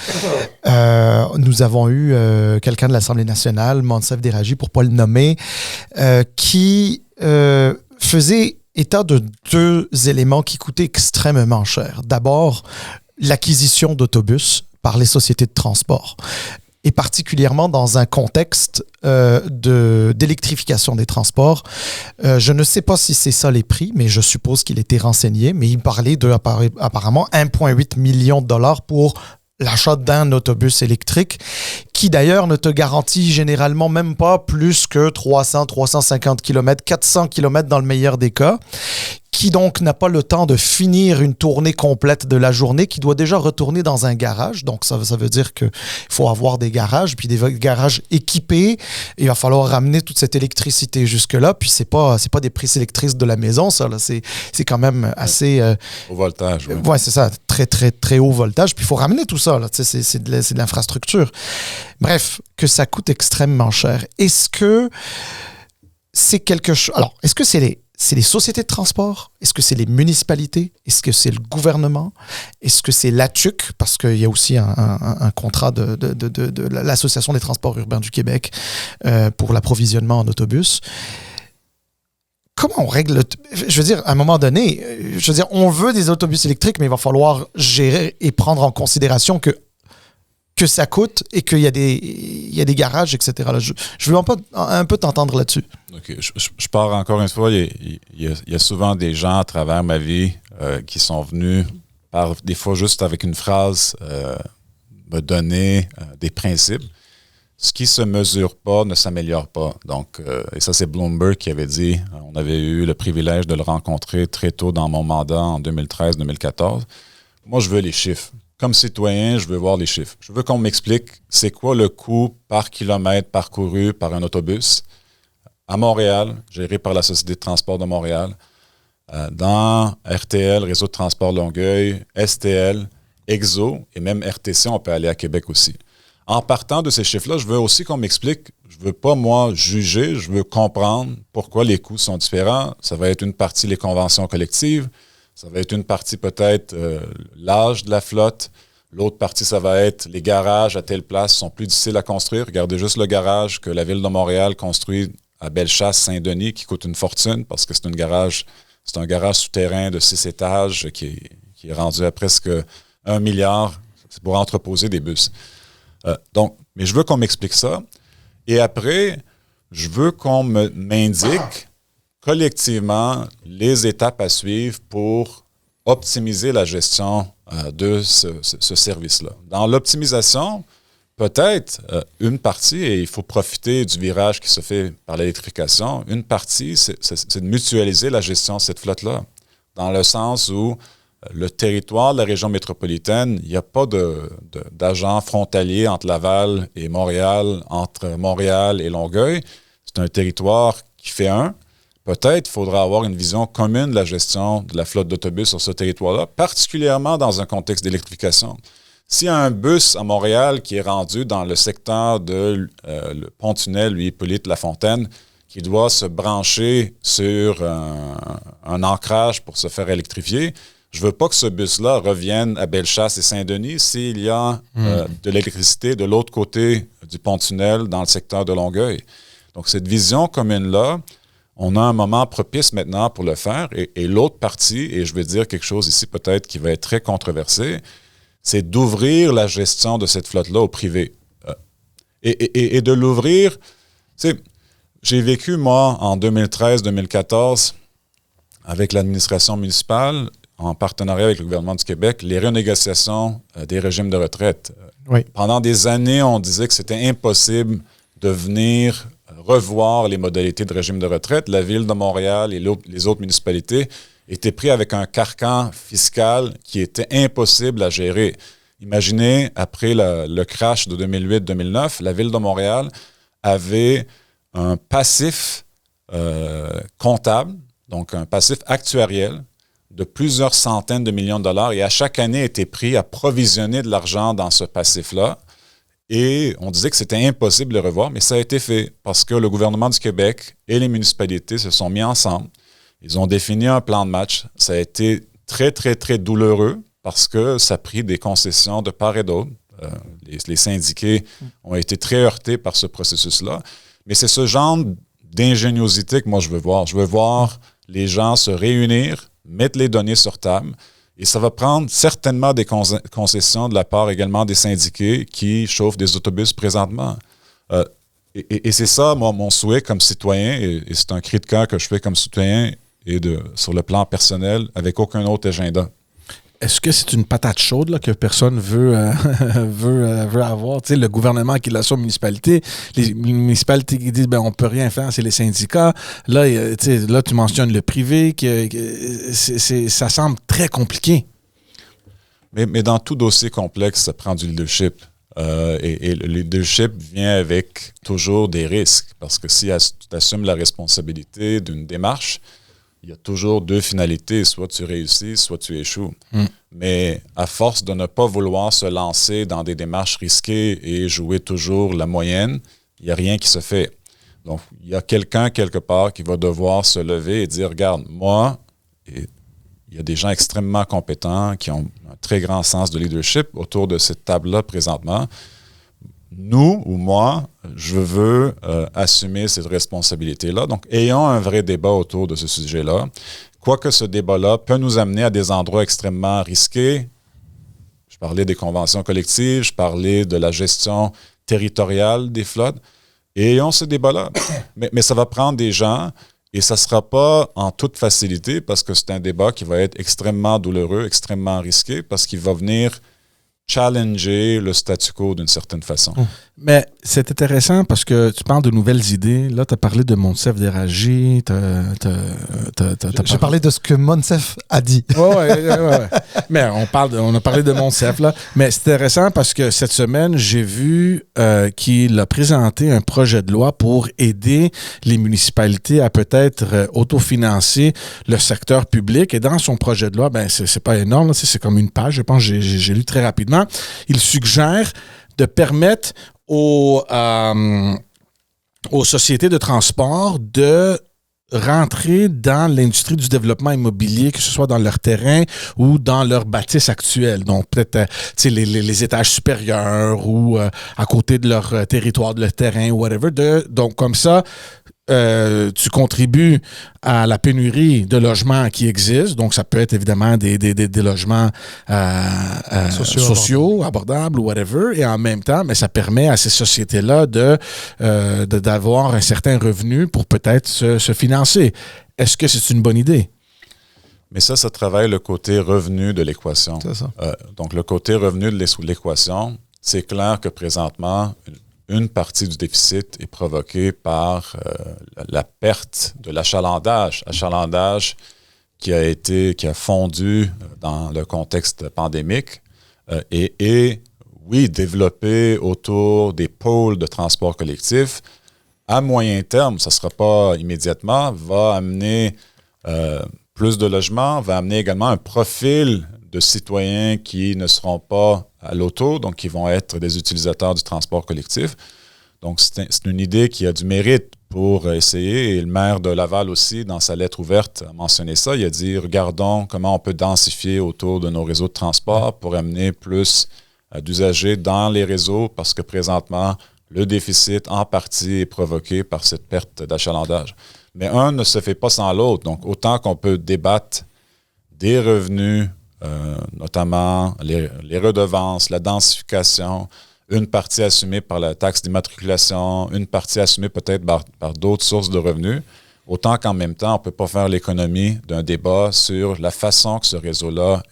Nous avons eu quelqu'un de l'Assemblée nationale, Monsef Deraji, pour ne pas le nommer, qui faisait état de deux éléments qui coûtaient extrêmement cher. D'abord, l'acquisition d'autobus par les sociétés de transport. Et particulièrement dans un contexte d'électrification des transports. Je ne sais pas si c'est ça les prix, mais je suppose qu'il était renseigné, mais il parlait de apparemment 1,8 million de dollars pour l'achat d'un autobus électrique, qui d'ailleurs ne te garantit généralement même pas plus que 300, 350 km, 400 km dans le meilleur des cas, qui donc n'a pas le temps de finir une tournée complète de la journée, qui doit déjà retourner dans un garage. Donc, ça veut dire qu'il faut avoir des garages, puis des garages équipés. Il va falloir ramener toute cette électricité jusque-là. Puis, c'est pas des prises électriques de la maison, ça. Là. C'est quand même assez... Au voltage, oui. Ouais, c'est ça. Très, très, très haut voltage. Puis, il faut ramener tout ça. Là. C'est de l'infrastructure. Bref, que ça coûte extrêmement cher. Est-ce que c'est quelque chose... Alors, est-ce que c'est les sociétés de transport? Est-ce que c'est les municipalités? Est-ce que c'est le gouvernement? Est-ce que c'est l'ATUC? Parce qu'il y a aussi un contrat de l'Association des transports urbains du Québec pour l'approvisionnement en autobus. Comment on règle... Je veux dire, à un moment donné, on veut des autobus électriques, mais il va falloir gérer et prendre en considération que ça coûte et qu'il y a des garages, etc. Là, je veux un peu t'entendre là-dessus. OK. Je pars encore une fois. Il y a souvent des gens à travers ma vie qui sont venus, des fois juste avec une phrase, me donner des principes. Ce qui ne se mesure pas ne s'améliore pas. Donc, et ça, c'est Bloomberg qui avait dit, on avait eu le privilège de le rencontrer très tôt dans mon mandat en 2013-2014. Moi, je veux les chiffres. Comme citoyen, je veux voir les chiffres. Je veux qu'on m'explique c'est quoi le coût par kilomètre parcouru par un autobus à Montréal, géré par la Société de transport de Montréal, dans RTL, Réseau de transport Longueuil, STL, EXO et même RTC, on peut aller à Québec aussi. En partant de ces chiffres-là, je veux aussi qu'on m'explique, je ne veux pas, moi, juger, je veux comprendre pourquoi les coûts sont différents. Ça va être une partie les conventions collectives, ça va être une partie peut-être l'âge de la flotte. L'autre partie, ça va être les garages à telle place sont plus difficiles à construire. Regardez juste le garage que la Ville de Montréal construit à Bellechasse, Saint-Denis, qui coûte une fortune parce que c'est un garage souterrain de 6 étages qui est rendu à presque 1 milliard. C'est pour entreposer des bus. Mais je veux qu'on m'explique ça. Et après, je veux qu'on m'indique collectivement les étapes à suivre pour optimiser la gestion de ce service-là. Dans l'optimisation, peut-être une partie, et il faut profiter du virage qui se fait par l'électrification, une partie, c'est de mutualiser la gestion de cette flotte-là, dans le sens où le territoire de la région métropolitaine, il n'y a pas d'agent frontalier entre Laval et Montréal, entre Montréal et Longueuil. C'est un territoire qui fait un. Peut-être faudra avoir une vision commune de la gestion de la flotte d'autobus sur ce territoire-là, particulièrement dans un contexte d'électrification. S'il y a un bus à Montréal qui est rendu dans le secteur de le pont-tunnel Louis-Hippolyte-Lafontaine, qui doit se brancher sur un ancrage pour se faire électrifier, je veux pas que ce bus-là revienne à Bellechasse et Saint-Denis s'il y a de l'électricité de l'autre côté du pont-tunnel dans le secteur de Longueuil. Donc, cette vision commune-là, on a un moment propice maintenant pour le faire. Et l'autre partie, et je vais dire quelque chose ici peut-être qui va être très controversé, c'est d'ouvrir la gestion de cette flotte-là au privé. Et de l'ouvrir, tu sais, j'ai vécu, moi, en 2013-2014, avec l'administration municipale, en partenariat avec le gouvernement du Québec, les renégociations des régimes de retraite. Oui. Pendant des années, on disait que c'était impossible de venir revoir les modalités de régime de retraite. La Ville de Montréal et les autres municipalités étaient pris avec un carcan fiscal qui était impossible à gérer. Imaginez, après le crash de 2008-2009, la Ville de Montréal avait un passif comptable, donc un passif actuariel, de plusieurs centaines de millions de dollars et à chaque année était pris à provisionner de l'argent dans ce passif-là. Et on disait que c'était impossible de le revoir, mais ça a été fait parce que le gouvernement du Québec et les municipalités se sont mis ensemble. Ils ont défini un plan de match. Ça a été très, très, très douloureux parce que ça a pris des concessions de part et d'autre. Les syndiqués ont été très heurtés par ce processus-là. Mais c'est ce genre d'ingéniosité que moi je veux voir. Je veux voir les gens se réunir, mettre les données sur table. Et ça va prendre certainement des concessions de la part également des syndiqués qui chauffent des autobus présentement. Et c'est ça, moi, mon souhait comme citoyen, et c'est un cri de cœur que je fais comme citoyen et sur le plan personnel, avec aucun autre agenda. Est-ce que c'est une patate chaude là, que personne veut avoir? Tu sais, le gouvernement qui l'a sur municipalité, les municipalités qui disent on peut rien faire, c'est les syndicats. Là, tu mentionnes le privé, ça semble très compliqué. Mais dans tout dossier complexe, ça prend du leadership. Et le leadership vient avec toujours des risques. Parce que si tu assumes la responsabilité d'une démarche, il y a toujours deux finalités. Soit tu réussis, soit tu échoues. Mais à force de ne pas vouloir se lancer dans des démarches risquées et jouer toujours la moyenne, il n'y a rien qui se fait. Donc, il y a quelqu'un quelque part qui va devoir se lever et dire, regarde, moi, et il y a des gens extrêmement compétents qui ont un très grand sens de leadership autour de cette table-là présentement. Nous ou moi, je veux assumer cette responsabilité-là. Donc, ayons un vrai débat autour de ce sujet-là. Quoique ce débat-là peut nous amener à des endroits extrêmement risqués. Je parlais des conventions collectives, je parlais de la gestion territoriale des flottes. Ayons ce débat-là. Mais ça va prendre des gens et ça ne sera pas en toute facilité parce que c'est un débat qui va être extrêmement douloureux, extrêmement risqué parce qu'il va venir challenger le statu quo d'une certaine façon. Mais c'est intéressant parce que tu parles de nouvelles idées. Là, tu as parlé de Monsef Déragi. J'ai parlé de ce que Monsef a dit. Ouais. Mais on a parlé de Monsef, là. Mais c'est intéressant parce que cette semaine, j'ai vu qu'il a présenté un projet de loi pour aider les municipalités à peut-être autofinancer le secteur public. Et dans son projet de loi, c'est pas énorme, là, c'est comme une page. Je pense que j'ai lu très rapidement. Il suggère de permettre aux sociétés de transport de rentrer dans l'industrie du développement immobilier, que ce soit dans leur terrain ou dans leur bâtisse actuelle. Donc, peut-être les étages supérieurs ou à côté de leur territoire, de leur terrain, whatever. Donc, comme ça, tu contribues à la pénurie de logements qui existent. Donc, ça peut être évidemment des logements sociaux, abordables ou whatever. Et en même temps, mais ça permet à ces sociétés-là d'avoir un certain revenu pour peut-être se financer. Est-ce que c'est une bonne idée? Mais ça travaille le côté revenu de l'équation. C'est ça. Donc, le côté revenu de l'équation, c'est clair que présentement, une partie du déficit est provoquée par la perte de l'achalandage qui a fondu dans le contexte pandémique et oui, développé autour des pôles de transport collectif. À moyen terme, ça ne sera pas immédiatement, va amener plus de logements, va amener également un profil de citoyens qui ne seront pas à l'auto, donc qui vont être des utilisateurs du transport collectif. Donc, c'est une idée qui a du mérite pour essayer. Et le maire de Laval aussi, dans sa lettre ouverte, a mentionné ça. Il a dit, regardons comment on peut densifier autour de nos réseaux de transport pour amener plus d'usagers dans les réseaux, parce que présentement, le déficit, en partie, est provoqué par cette perte d'achalandage. Mais un ne se fait pas sans l'autre. Donc, autant qu'on peut débattre des revenus, notamment les redevances, la densification, une partie assumée par la taxe d'immatriculation, une partie assumée peut-être par d'autres sources de revenus, autant qu'en même temps, on ne peut pas faire l'économie d'un débat sur la façon que ce réseau-là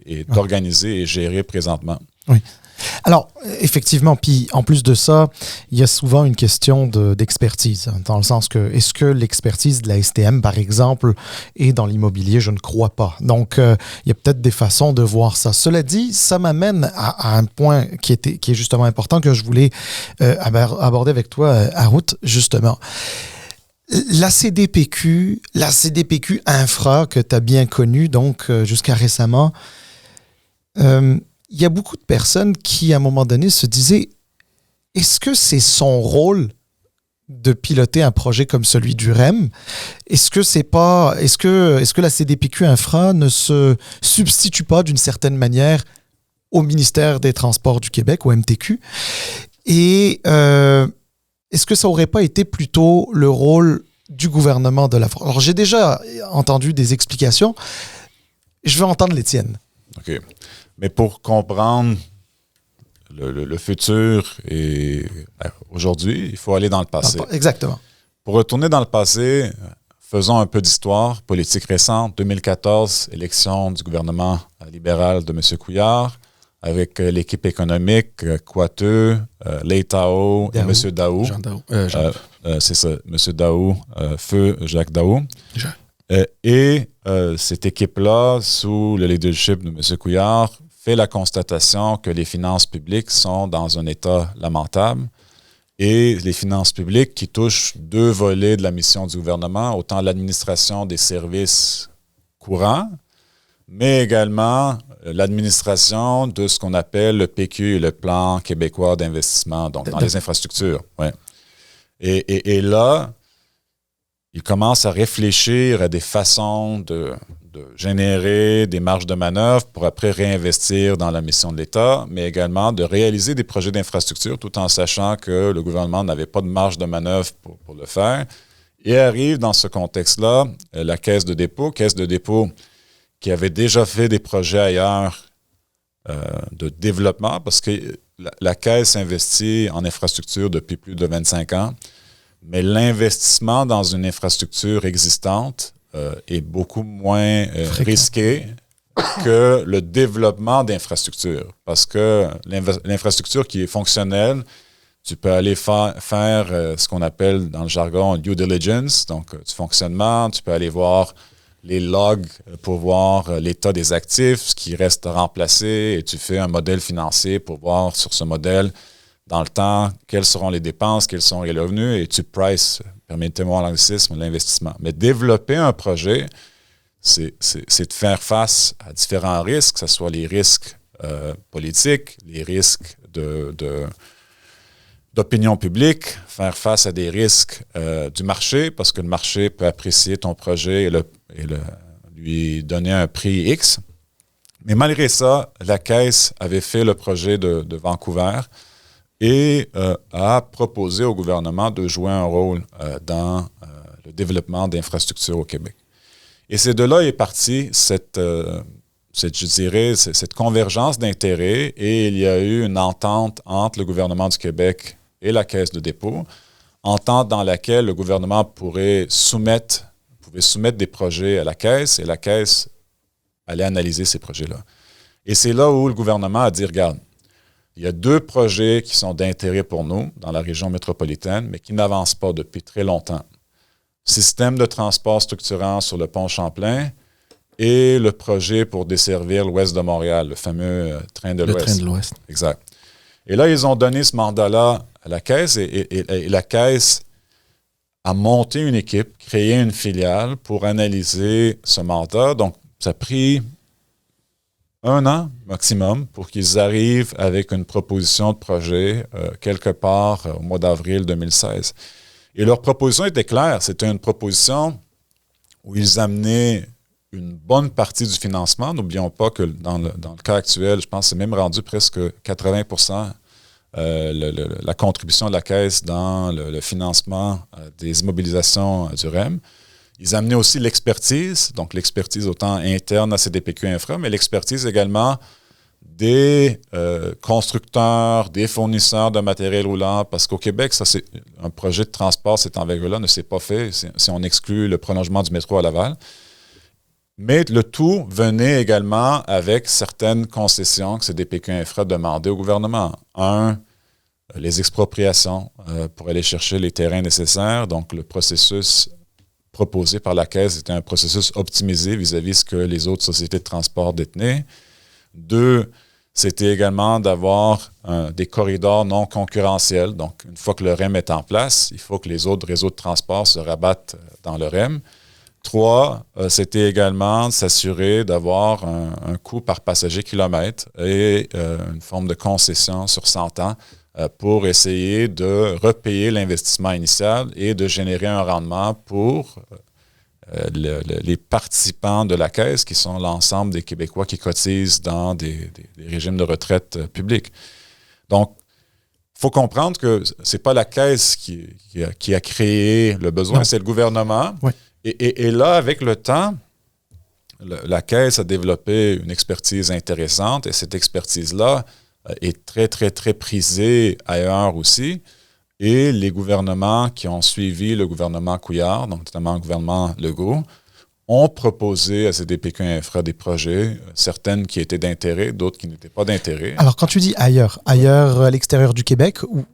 est organisé et géré présentement. Oui. Alors, effectivement, puis en plus de ça, il y a souvent une question d'expertise, dans le sens que, est-ce que l'expertise de la STM, par exemple, est dans l'immobilier? Je ne crois pas. Donc, il y a peut-être des façons de voir ça. Cela dit, ça m'amène à un point qui est justement important, que je voulais aborder avec toi, Harout, justement. La CDPQ Infra, que tu as bien connue, donc, jusqu'à récemment, il y a beaucoup de personnes qui, à un moment donné, se disaient, est-ce que c'est son rôle de piloter un projet comme celui du REM? Est-ce que la CDPQ Infra ne se substitue pas d'une certaine manière au ministère des Transports du Québec, au MTQ? Et est-ce que ça n'aurait pas été plutôt le rôle du gouvernement de la France? Alors, j'ai déjà entendu des explications. Je veux entendre les tiennes. OK. Mais pour comprendre le futur et aujourd'hui, il faut aller dans le passé. Exactement. Pour retourner dans le passé, faisons un peu d'histoire politique récente. 2014, élection du gouvernement libéral de M. Couillard, avec l'équipe économique, Coiteux, Leitao et M. Daou. Jean Daou. C'est ça, M. Daou, feu Jacques Daou. Cette équipe-là, sous le leadership de M. Couillard, fait la constatation que les finances publiques sont dans un état lamentable. Et les finances publiques qui touchent deux volets de la mission du gouvernement, autant l'administration des services courants, mais également l'administration de ce qu'on appelle le PQ, le Plan québécois d'investissement, donc dans les infrastructures. Ouais. Et là, il commence à réfléchir à des façons de générer des marges de manœuvre pour après réinvestir dans la mission de l'État, mais également de réaliser des projets d'infrastructure tout en sachant que le gouvernement n'avait pas de marge de manœuvre pour le faire. Et arrive dans ce contexte-là la Caisse de dépôt qui avait déjà fait des projets ailleurs de développement parce que la Caisse investit en infrastructure depuis plus de 25 ans. Mais l'investissement dans une infrastructure existante est beaucoup moins risqué que le développement d'infrastructures. Parce que l'infrastructure qui est fonctionnelle, tu peux aller faire ce qu'on appelle dans le jargon due diligence, donc du fonctionnement, tu peux aller voir les logs pour voir l'état des actifs, ce qui reste remplacé, et tu fais un modèle financier pour voir sur ce modèle dans le temps, quelles seront les dépenses, quels sont les revenus, et tu prices, permettez-moi l'anglicisme, l'investissement. Mais développer un projet, c'est de faire face à différents risques, que ce soit les risques politiques, les risques d'opinion publique, faire face à des risques du marché, parce que le marché peut apprécier ton projet et lui donner un prix X. Mais malgré ça, la Caisse avait fait le projet de Vancouver, et a proposé au gouvernement de jouer un rôle dans le développement d'infrastructures au Québec. Et c'est de là est partie cette convergence d'intérêts, et il y a eu une entente entre le gouvernement du Québec et la Caisse de dépôt, entente dans laquelle le gouvernement pouvait soumettre des projets à la Caisse, et la Caisse allait analyser ces projets-là. Et c'est là où le gouvernement a dit, regarde, il y a deux projets qui sont d'intérêt pour nous dans la région métropolitaine, mais qui n'avancent pas depuis très longtemps. Système de transport structurant sur le pont Champlain et le projet pour desservir l'ouest de Montréal, le fameux train de l'Ouest. Le train de l'Ouest. Exact. Et là, ils ont donné ce mandat-là à la Caisse, et la Caisse a monté une équipe, créé une filiale pour analyser ce mandat. Donc, ça a pris 1 an maximum pour qu'ils arrivent avec une proposition de projet quelque part au mois d'avril 2016. Et leur proposition était claire. C'était une proposition où ils amenaient une bonne partie du financement. N'oublions pas que dans le cas actuel, je pense que c'est même rendu presque 80% la contribution de la Caisse dans le financement des immobilisations du REM. Ils amenaient aussi l'expertise, donc l'expertise autant interne à CDPQ Infra, mais l'expertise également des constructeurs, des fournisseurs de matériel roulant, parce qu'au Québec, ça c'est un projet de transport, cette envergure-là ne s'est pas fait si on exclut le prolongement du métro à Laval. Mais le tout venait également avec certaines concessions que CDPQ Infra demandait au gouvernement. Les expropriations pour aller chercher les terrains nécessaires. Donc, le processus proposé par la Caisse était un processus optimisé vis-à-vis de ce que les autres sociétés de transport détenaient. 2, c'était également d'avoir des corridors non concurrentiels. Donc, une fois que le REM est en place, il faut que les autres réseaux de transport se rabattent dans le REM. 3, c'était également de s'assurer d'avoir un coût par passager kilomètre et une forme de concession sur 100 ans pour essayer de repayer l'investissement initial et de générer un rendement pour les participants de la Caisse, qui sont l'ensemble des Québécois qui cotisent dans des régimes de retraite publics. Donc, il faut comprendre que ce n'est pas la Caisse qui a créé le besoin, c'est le gouvernement. Oui. Et là, avec le temps, la Caisse a développé une expertise intéressante et cette expertise-là est très, très, très prisée ailleurs aussi. Et les gouvernements qui ont suivi le gouvernement Couillard, donc notamment le gouvernement Legault, ont proposé à CDPQ Infra des projets, certaines qui étaient d'intérêt, d'autres qui n'étaient pas d'intérêt. Alors, quand tu dis ailleurs à l'extérieur du Québec ou...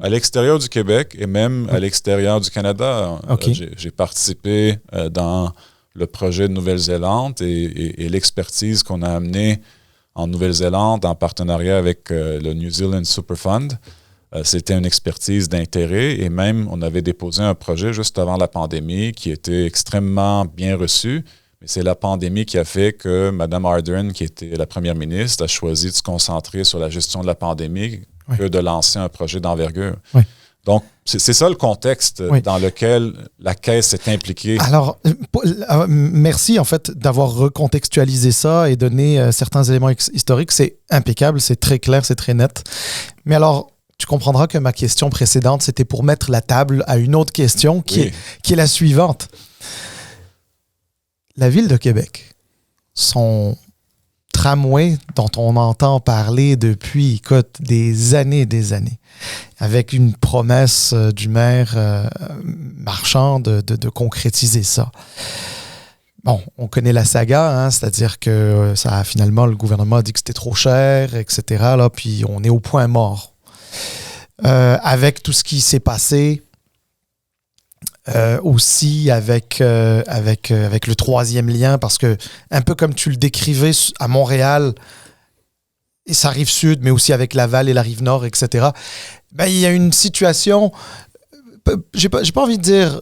À l'extérieur du Québec et même à l'extérieur du Canada. Okay. J'ai participé dans le projet de Nouvelle-Zélande et l'expertise qu'on a amenée en Nouvelle-Zélande en partenariat avec le New Zealand Superfund. C'était une expertise d'intérêt et même on avait déposé un projet juste avant la pandémie qui était extrêmement bien reçu. Mais c'est la pandémie qui a fait que Mme Ardern, qui était la première ministre, a choisi de se concentrer sur la gestion de la pandémie que de lancer un projet d'envergure. Oui. Donc, c'est ça le contexte dans lequel la Caisse s'est impliquée. Alors, merci en fait d'avoir recontextualisé ça et donné certains éléments historiques. C'est impeccable, c'est très clair, c'est très net. Mais alors, tu comprendras que ma question précédente, c'était pour mettre la table à une autre question qui est la suivante. La Ville de Québec, son tramway dont on entend parler depuis des années, avec une promesse du maire Marchand de concrétiser ça. Bon, on connaît la saga, c'est-à-dire que ça finalement, le gouvernement a dit que c'était trop cher, etc. Là, puis on est au point mort. Avec tout ce qui s'est passé, aussi avec le troisième lien, parce que un peu comme tu le décrivais à Montréal et sa rive sud, mais aussi avec Laval et la rive nord, etc. Ben, il y a une situation, j'ai pas envie de dire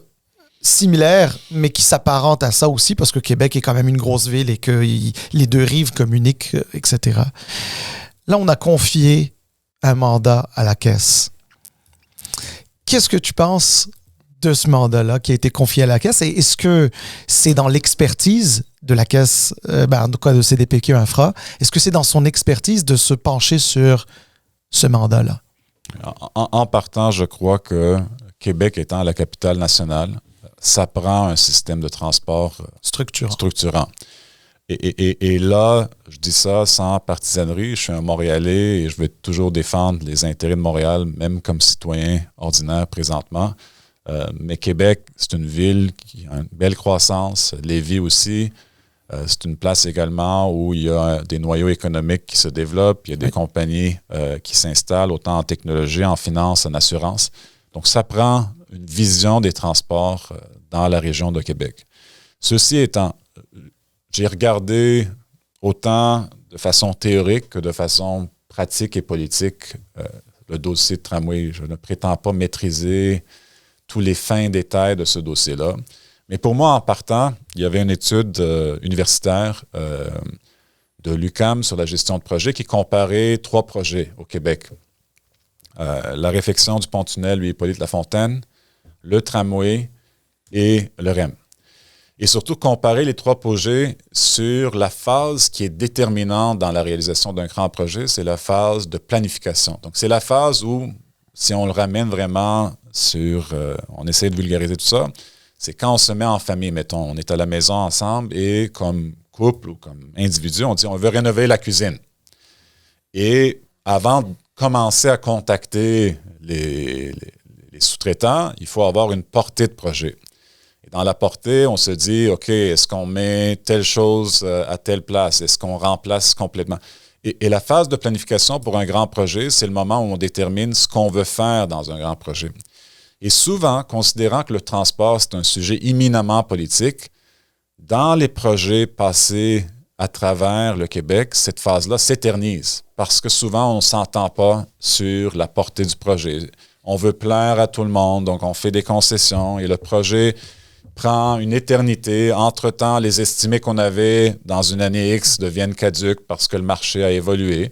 similaire, mais qui s'apparente à ça aussi, parce que Québec est quand même une grosse ville et que les deux rives communiquent, etc. Là, on a confié un mandat à la Caisse. Qu'est-ce que tu penses de ce mandat-là qui a été confié à la Caisse? Et est-ce que c'est dans l'expertise de la Caisse, en tout cas de CDPQ Infra, est-ce que c'est dans son expertise de se pencher sur ce mandat-là? En partant, je crois que Québec étant la capitale nationale, ça prend un système de transport structurant. Et là, je dis ça sans partisanerie, je suis un Montréalais et je vais toujours défendre les intérêts de Montréal, même comme citoyen ordinaire présentement. Mais Québec, c'est une ville qui a une belle croissance, Lévis aussi. C'est une place également où il y a des noyaux économiques qui se développent, il y a des compagnies qui s'installent, autant en technologie, en finance, en assurance. Donc, ça prend une vision des transports dans la région de Québec. Ceci étant, j'ai regardé autant de façon théorique que de façon pratique et politique le dossier de tramway. Je ne prétends pas maîtriser tous les fins détails de ce dossier-là. Mais pour moi, en partant, il y avait une étude universitaire de l'UQAM sur la gestion de projet qui comparait 3 projets au Québec. La réfection du pont-tunnel Louis-Hippolyte Lafontaine, le tramway et le REM. Et surtout comparer les 3 projets sur la phase qui est déterminante dans la réalisation d'un grand projet, c'est la phase de planification. Donc, c'est la phase où, si on le ramène vraiment sur, on essaie de vulgariser tout ça, c'est quand on se met en famille, mettons, on est à la maison ensemble et comme couple ou comme individu, on dit on veut rénover la cuisine. Et avant de commencer à contacter les sous-traitants, il faut avoir une portée de projet. Et dans la portée, on se dit, OK, est-ce qu'on met telle chose à telle place? Est-ce qu'on remplace complètement? Et la phase de planification pour un grand projet, c'est le moment où on détermine ce qu'on veut faire dans un grand projet. Et souvent, considérant que le transport, c'est un sujet éminemment politique, dans les projets passés à travers le Québec, cette phase-là s'éternise parce que souvent, on ne s'entend pas sur la portée du projet. On veut plaire à tout le monde, donc on fait des concessions et le projet prend une éternité. Entre-temps, les estimés qu'on avait dans une année X deviennent caducs parce que le marché a évolué.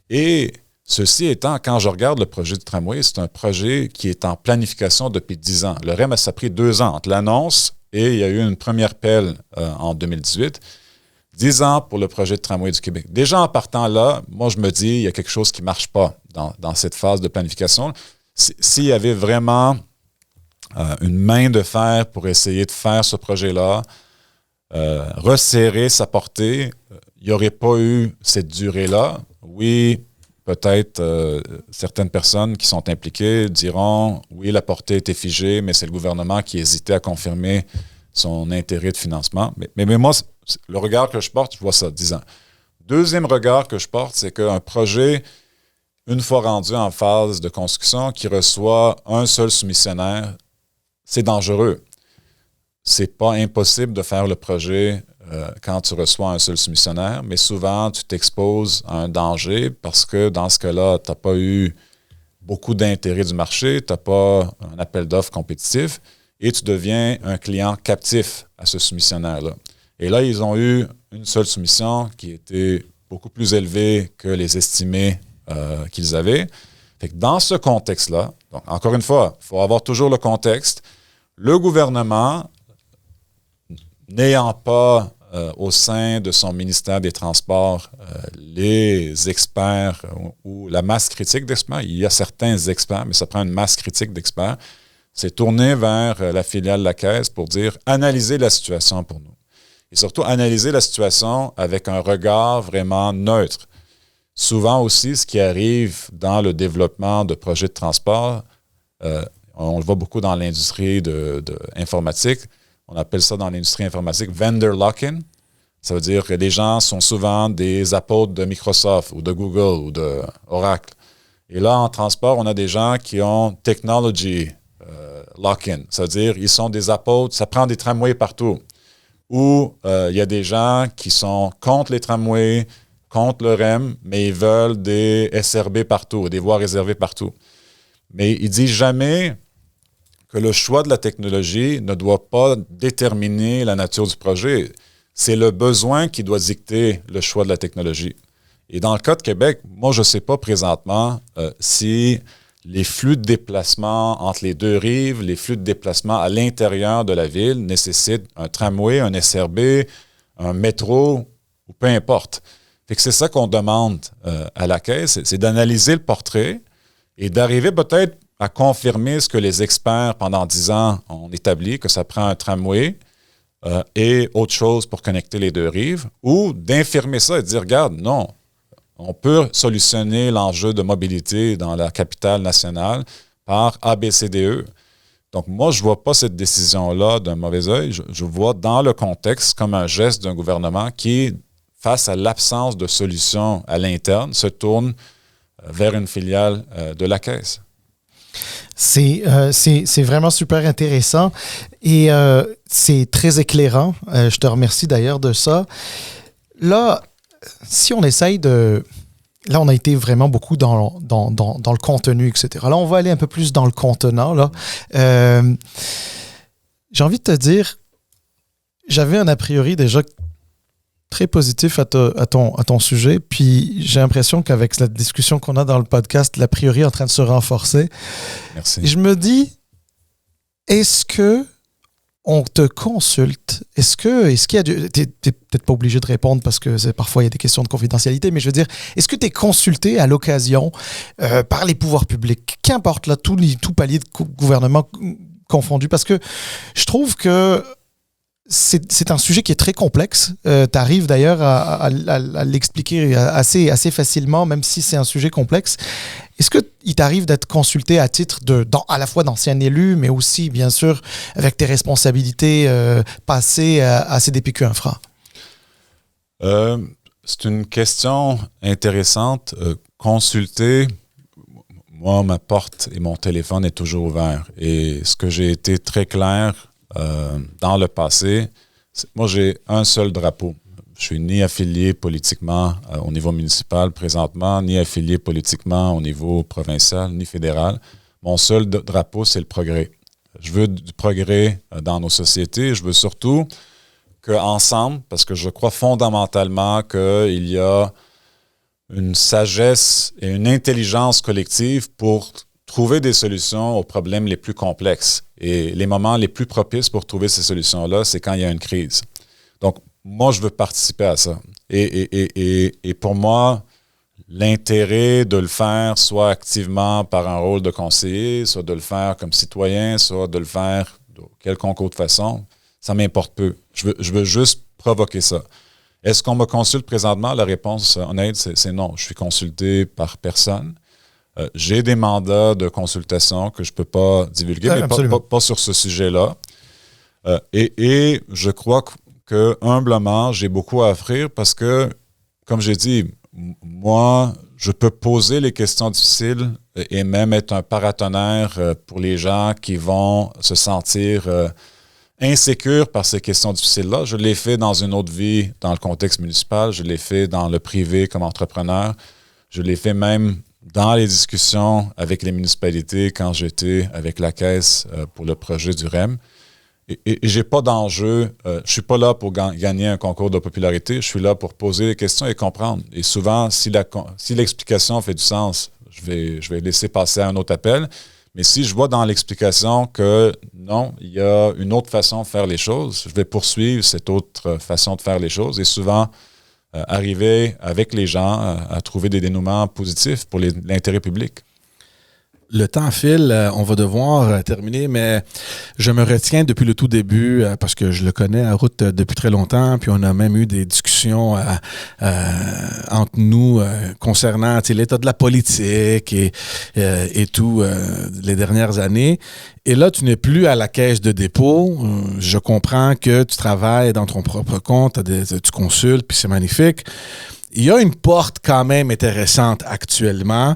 Et ceci étant, quand je regarde le projet du tramway, c'est un projet qui est en planification depuis 10 ans. Le REM, ça a pris 2 ans entre l'annonce et il y a eu une première pelle en 2018. 10 ans pour le projet de tramway du Québec. Déjà en partant là, moi je me dis, il y a quelque chose qui ne marche pas dans cette phase de planification. S'il y avait vraiment une main de fer pour essayer de faire ce projet-là, resserrer sa portée, il n'y aurait pas eu cette durée-là. Oui, peut-être certaines personnes qui sont impliquées diront « Oui, la portée était figée, mais c'est le gouvernement qui hésitait à confirmer son intérêt de financement. » Mais moi, le regard que je porte, je vois ça 10 ans. Deuxième regard que je porte, c'est qu'un projet, une fois rendu en phase de construction, qui reçoit un seul soumissionnaire, c'est dangereux. C'est pas impossible de faire le projet quand tu reçois un seul soumissionnaire, mais souvent, tu t'exposes à un danger parce que dans ce cas-là, tu n'as pas eu beaucoup d'intérêt du marché, tu n'as pas un appel d'offres compétitif et tu deviens un client captif à ce soumissionnaire-là. Et là, ils ont eu une seule soumission qui était beaucoup plus élevée que les estimés qu'ils avaient. Fait que dans ce contexte-là, donc encore une fois, il faut avoir toujours le contexte. Le gouvernement, n'ayant pas au sein de son ministère des Transports les experts ou la masse critique d'experts, il y a certains experts, mais ça prend une masse critique d'experts, s'est tourné vers la filiale La Caisse pour dire « analysez la situation pour nous ». Et surtout, analyser la situation avec un regard vraiment neutre. Souvent aussi, ce qui arrive dans le développement de projets de transport, on le voit beaucoup dans l'industrie de informatique, on appelle ça dans l'industrie informatique vendor lock-in. Ça veut dire que les gens sont souvent des apôtres de Microsoft ou de Google ou de Oracle. Et là, en transport, on a des gens qui ont technology lock-in. Ça veut dire qu'ils sont des apôtres, ça prend des tramways partout. Ou il y a des gens qui sont contre les tramways, contre le REM, mais ils veulent des SRB partout, des voies réservées partout. Mais ils disent jamais que le choix de la technologie ne doit pas déterminer la nature du projet. C'est le besoin qui doit dicter le choix de la technologie. Et dans le cas de Québec, moi, je ne sais pas présentement si les flux de déplacement entre les deux rives, les flux de déplacement à l'intérieur de la ville nécessitent un tramway, un SRB, un métro, ou peu importe. Fait que c'est ça qu'on demande à la Caisse, c'est d'analyser le portrait et d'arriver peut-être à confirmer ce que les experts pendant 10 ans ont établi, que ça prend un tramway et autre chose pour connecter les deux rives, ou d'infirmer ça et de dire, regarde, non, on peut solutionner l'enjeu de mobilité dans la capitale nationale par ABCDE. Donc moi, je ne vois pas cette décision-là d'un mauvais œil, je vois dans le contexte comme un geste d'un gouvernement qui, face à l'absence de solution à l'interne, se tourne vers une filiale de la Caisse. C'est vraiment super intéressant et c'est très éclairant. Je te remercie d'ailleurs de ça. Là, si on essaye de... Là, on a été vraiment beaucoup dans le contenu, etc. Là, on va aller un peu plus dans le contenant. Là. J'ai envie de te dire, j'avais un a priori déjà très positif à ton sujet. Puis j'ai l'impression qu'avec la discussion qu'on a dans le podcast, l'a priori est en train de se renforcer. Merci. Et je me dis, est-ce que on te consulte? Est-ce qu'il y a t'es peut-être pas obligé de répondre parce que parfois il y a des questions de confidentialité, mais je veux dire, est-ce que tu es consulté à l'occasion par les pouvoirs publics, qu'importe là, tout palier de gouvernement confondu? Parce que je trouve que c'est un sujet qui est très complexe. Tu arrives d'ailleurs à l'expliquer assez facilement, même si c'est un sujet complexe. Est-ce qu'il t'arrive d'être consulté à titre à la fois d'ancien élu, mais aussi, bien sûr, avec tes responsabilités passées à CDPQ Infra? C'est une question intéressante. Consulter, moi, ma porte et mon téléphone est toujours ouvert. Et ce que j'ai été très clair dans le passé, moi, j'ai un seul drapeau. Je suis ni affilié politiquement au niveau municipal présentement, ni affilié politiquement au niveau provincial, ni fédéral. Mon seul drapeau, c'est le progrès. Je veux du progrès dans nos sociétés. Je veux surtout qu'ensemble, parce que je crois fondamentalement qu'il y a une sagesse et une intelligence collective pour trouver des solutions aux problèmes les plus complexes. Et les moments les plus propices pour trouver ces solutions-là, c'est quand il y a une crise. Donc, moi, je veux participer à ça. Et pour moi, l'intérêt de le faire, soit activement par un rôle de conseiller, soit de le faire comme citoyen, soit de le faire de quelconque autre façon, ça m'importe peu. Je veux juste provoquer ça. Est-ce qu'on me consulte présentement? La réponse honnête, c'est non. Je suis consulté par personne. J'ai des mandats de consultation que je ne peux pas divulguer, mais pas sur ce sujet-là. Et je crois que humblement, j'ai beaucoup à offrir parce que, comme j'ai dit, moi, je peux poser les questions difficiles et même être un paratonnerre pour les gens qui vont se sentir insécures par ces questions difficiles-là. Je l'ai fait dans une autre vie, dans le contexte municipal. Je l'ai fait dans le privé comme entrepreneur. Je l'ai fait même dans les discussions avec les municipalités quand j'étais avec la Caisse pour le projet du REM. Et j'ai pas d'enjeu. Je suis pas là pour gagner un concours de popularité. Je suis là pour poser des questions et comprendre. Et souvent, si l'explication fait du sens, je vais laisser passer à un autre appel. Mais si je vois dans l'explication que non, il y a une autre façon de faire les choses, je vais poursuivre cette autre façon de faire les choses et souvent arriver avec les gens à trouver des dénouements positifs pour l'intérêt public. Le temps file, on va devoir terminer, mais je me retiens depuis le tout début parce que je le connais à route depuis très longtemps, puis on a même eu des discussions entre nous concernant l'état de la politique et tout les dernières années. Et là, tu n'es plus à la caisse de dépôt. Je comprends que tu travailles dans ton propre compte, tu consultes, puis c'est magnifique. Il y a une porte quand même intéressante actuellement,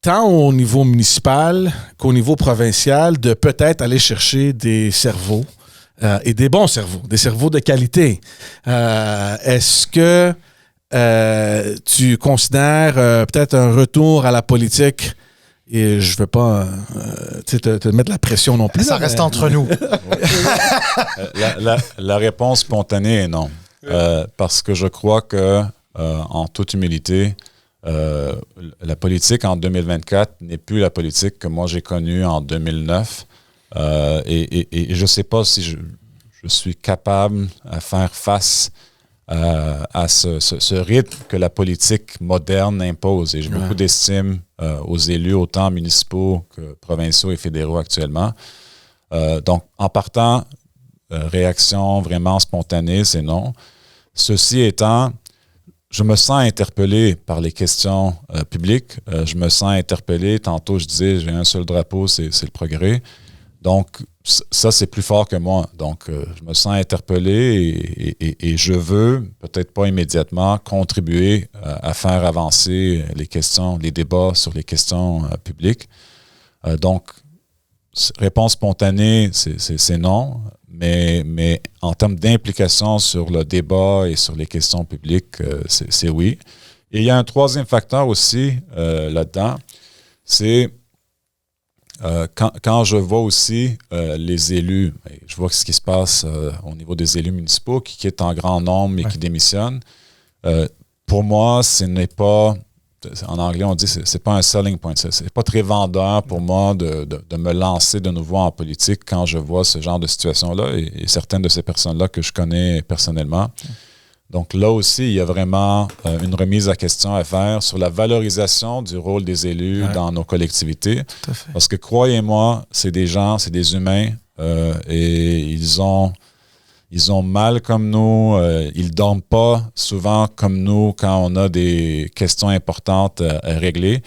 tant au niveau municipal qu'au niveau provincial, de peut-être aller chercher des cerveaux et des bons cerveaux, des cerveaux de qualité. Est-ce que tu considères peut-être un retour à la politique? Et je ne veux pas te mettre la pression non plus. Ça reste entre nous. La réponse spontanée est non. Parce que je crois que, en toute humilité, la politique en 2024 n'est plus la politique que moi j'ai connue en 2009. Et je ne sais pas si je suis capable à faire face à ce rythme que la politique moderne impose. Et j'ai beaucoup d'estime aux élus, autant municipaux que provinciaux et fédéraux actuellement. Donc, en partant, réaction vraiment spontanée, c'est non. Ceci étant, je me sens interpellé par les questions publiques. Je me sens interpellé. Tantôt, je disais, j'ai un seul drapeau, c'est le progrès. Donc, ça, c'est plus fort que moi. Donc, je me sens interpellé et je veux, peut-être pas immédiatement, contribuer à faire avancer les questions, les débats sur les questions publiques. Donc, réponse spontanée, c'est non. Mais en termes d'implication sur le débat et sur les questions publiques, c'est oui. Et il y a un troisième facteur aussi là-dedans, c'est quand je vois aussi les élus, je vois ce qui se passe au niveau des élus municipaux qui quittent en grand nombre et qui démissionnent, pour moi, ce n'est pas, en anglais on dit, c'est pas un selling point, c'est pas très vendeur pour moi de me lancer de nouveau en politique quand je vois ce genre de situation-là et certaines de ces personnes-là que je connais personnellement. Donc là aussi, il y a vraiment une remise à question à faire sur la valorisation du rôle des élus dans nos collectivités. Parce que croyez-moi, c'est des gens, c'est des humains et ils ont mal comme nous, ils dorment pas souvent comme nous quand on a des questions importantes à régler.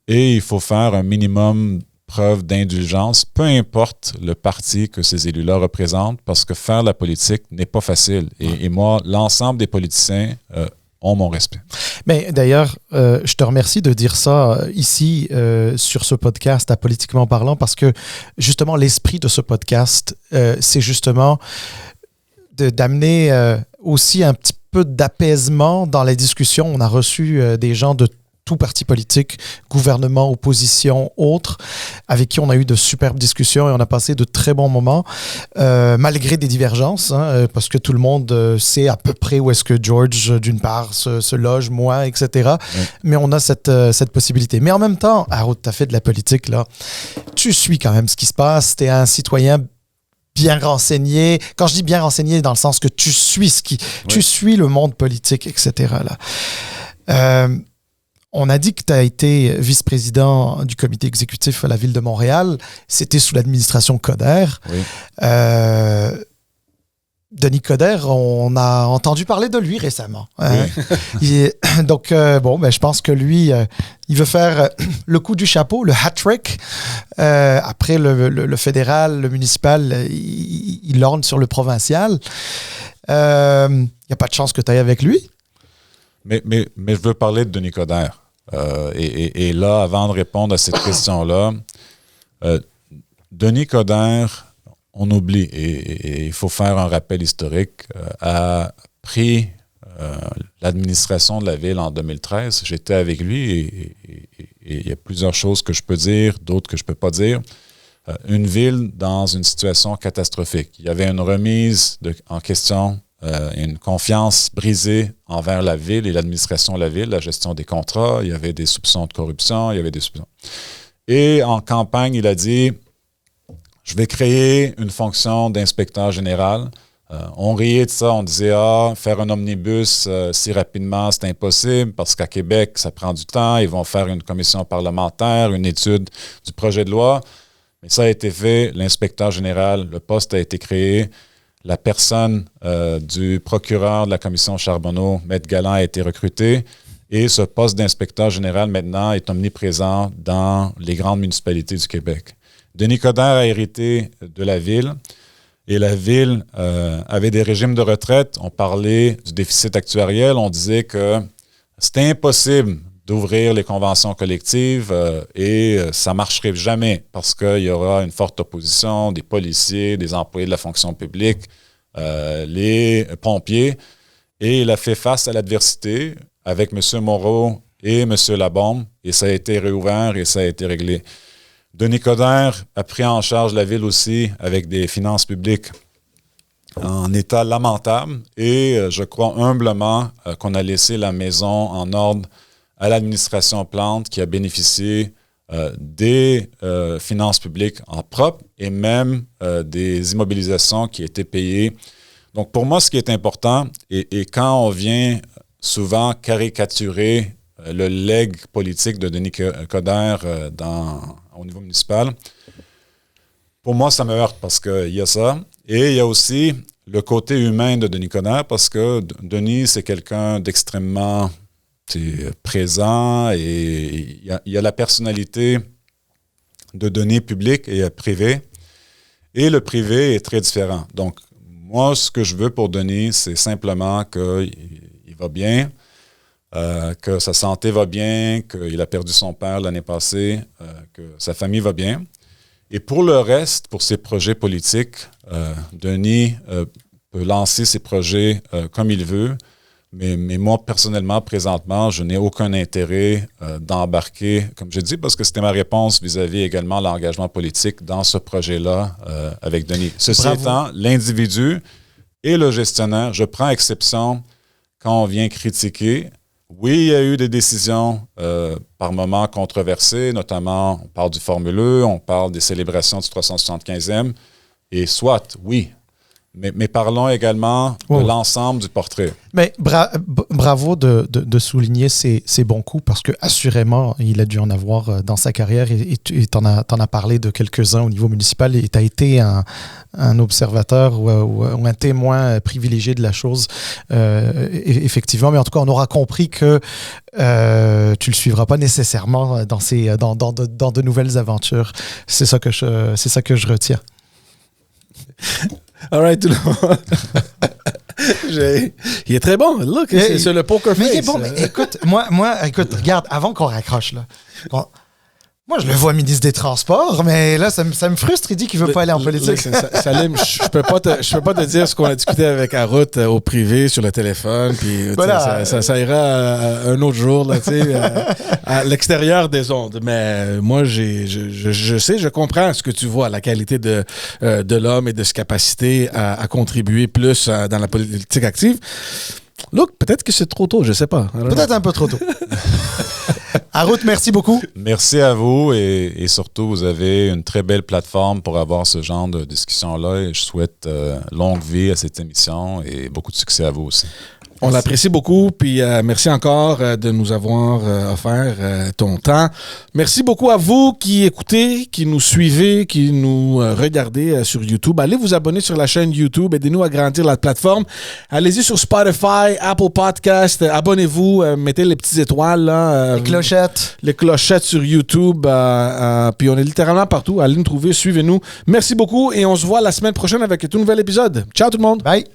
Et il faut faire un minimum preuve d'indulgence, peu importe le parti que ces élus-là représentent, parce que faire la politique n'est pas facile. Et moi, l'ensemble des politiciens ont mon respect. Mais d'ailleurs, je te remercie de dire ça ici sur ce podcast à Politiquement parlant, parce que justement, l'esprit de ce podcast, c'est justement d'amener aussi un petit peu d'apaisement dans les discussions. On a reçu des gens de tout parti politique, gouvernement, opposition, autres, avec qui on a eu de superbes discussions et on a passé de très bons moments, malgré des divergences, parce que tout le monde sait à peu près où est-ce que George, d'une part, se loge, moi, etc. Oui. Mais on a cette possibilité. Mais en même temps, Harout, tu as fait de la politique, là. Tu suis quand même ce qui se passe. Tu es un citoyen bien renseigné. Quand je dis bien renseigné, dans le sens que tu suis tu suis le monde politique, etc. Là. On a dit que tu as été vice-président du comité exécutif à la Ville de Montréal. C'était sous l'administration Coderre. Oui. Denis Coderre, on a entendu parler de lui récemment. Oui. Donc, je pense que lui, il veut faire le coup du chapeau, le hat-trick. Après le fédéral, le municipal, il orne sur le provincial. Il n'y a pas de chance que tu ailles avec lui? Mais je veux parler de Denis Coderre. Et là, avant de répondre à cette question-là, Denis Coderre, on oublie, et il faut faire un rappel historique, a pris l'administration de la ville en 2013. J'étais avec lui et il y a plusieurs choses que je peux dire, d'autres que je ne peux pas dire. Une ville dans une situation catastrophique. Il y avait une remise en question, une confiance brisée envers la ville et l'administration de la ville, la gestion des contrats. Il y avait des soupçons de corruption, il y avait des soupçons. Et en campagne, il a dit... Je vais créer une fonction d'inspecteur général. On riait de ça, on disait faire un omnibus si rapidement, c'est impossible parce qu'à Québec, ça prend du temps. Ils vont faire une commission parlementaire, une étude du projet de loi. Mais ça a été fait, l'inspecteur général, le poste a été créé. La personne du procureur de la commission Charbonneau, Maître Galland, a été recrutée. Et ce poste d'inspecteur général, maintenant, est omniprésent dans les grandes municipalités du Québec. Denis Coderre a hérité de la ville et la ville avait des régimes de retraite. On parlait du déficit actuariel. On disait que c'était impossible d'ouvrir les conventions collectives et ça ne marcherait jamais parce qu'il y aura une forte opposition des policiers, des employés de la fonction publique, les pompiers. Et il a fait face à l'adversité avec M. Moreau et M. Labombe et ça a été réouvert et ça a été réglé. Denis Coderre a pris en charge la ville aussi avec des finances publiques en état lamentable et je crois humblement qu'on a laissé la maison en ordre à l'administration Plante qui a bénéficié des finances publiques en propre et même des immobilisations qui étaient payées. Donc pour moi, ce qui est important, et quand on vient souvent caricaturer le legs politique de Denis Coderre au niveau municipal, pour moi, ça me heurte parce qu'il y a ça. Et il y a aussi le côté humain de Denis Coderre parce que Denis, c'est quelqu'un d'extrêmement présent et il y a la personnalité de Denis public et privé. Et le privé est très différent. Donc, moi, ce que je veux pour Denis, c'est simplement qu'il va bien, que sa santé va bien, qu'il a perdu son père l'année passée, que sa famille va bien. Et pour le reste, pour ses projets politiques, Denis peut lancer ses projets comme il veut, Mais moi, personnellement, présentement, je n'ai aucun intérêt d'embarquer, comme je dis, parce que c'était ma réponse vis-à-vis également l'engagement politique dans ce projet-là avec Denis. Ceci étant, l'individu et le gestionnaire, je prends exception quand on vient critiquer. Oui, il y a eu des décisions par moments controversées, notamment on parle du Formule E, on parle des célébrations du 375e, et soit, oui. Mais parlons également de l'ensemble du portrait. Mais bravo de souligner ces bons coups, parce que assurément, il a dû en avoir dans sa carrière, et t'en as parlé de quelques-uns au niveau municipal, et tu as été un observateur ou un témoin privilégié de la chose, effectivement. Mais en tout cas, on aura compris que tu le suivras pas nécessairement dans de nouvelles aventures. C'est ça que je retiens. All right, tout le monde. Il est très bon. Look, c'est le poker face. Mais il est bon. Mais écoute, écoute, regarde, avant qu'on raccroche, là. Moi, je le vois ministre des Transports, mais là, ça me frustre. Il dit qu'il veut pas aller en politique. Salim, je peux pas te dire ce qu'on a discuté avec Harout au privé sur le téléphone. Puis voilà. Ça ira un autre jour, là, à l'extérieur des ondes. Mais moi, je sais, je comprends ce que tu vois, la qualité de l'homme et de sa capacité à contribuer plus dans la politique active. Look, peut-être que c'est trop tôt, je sais pas. Peut-être un peu trop tôt. Harout, merci beaucoup. Merci à vous et surtout, vous avez une très belle plateforme pour avoir ce genre de discussion-là et je souhaite longue vie à cette émission et beaucoup de succès à vous aussi. On l'apprécie beaucoup, puis merci encore de nous avoir offert ton temps. Merci beaucoup à vous qui écoutez, qui nous suivez, qui nous regardez sur YouTube. Allez vous abonner sur la chaîne YouTube, aidez-nous à grandir la plateforme. Allez-y sur Spotify, Apple Podcast, abonnez-vous, mettez les petites étoiles. Là, les clochettes. Les clochettes sur YouTube, puis on est littéralement partout. Allez nous trouver, suivez-nous. Merci beaucoup et on se voit la semaine prochaine avec un tout nouvel épisode. Ciao tout le monde! Bye!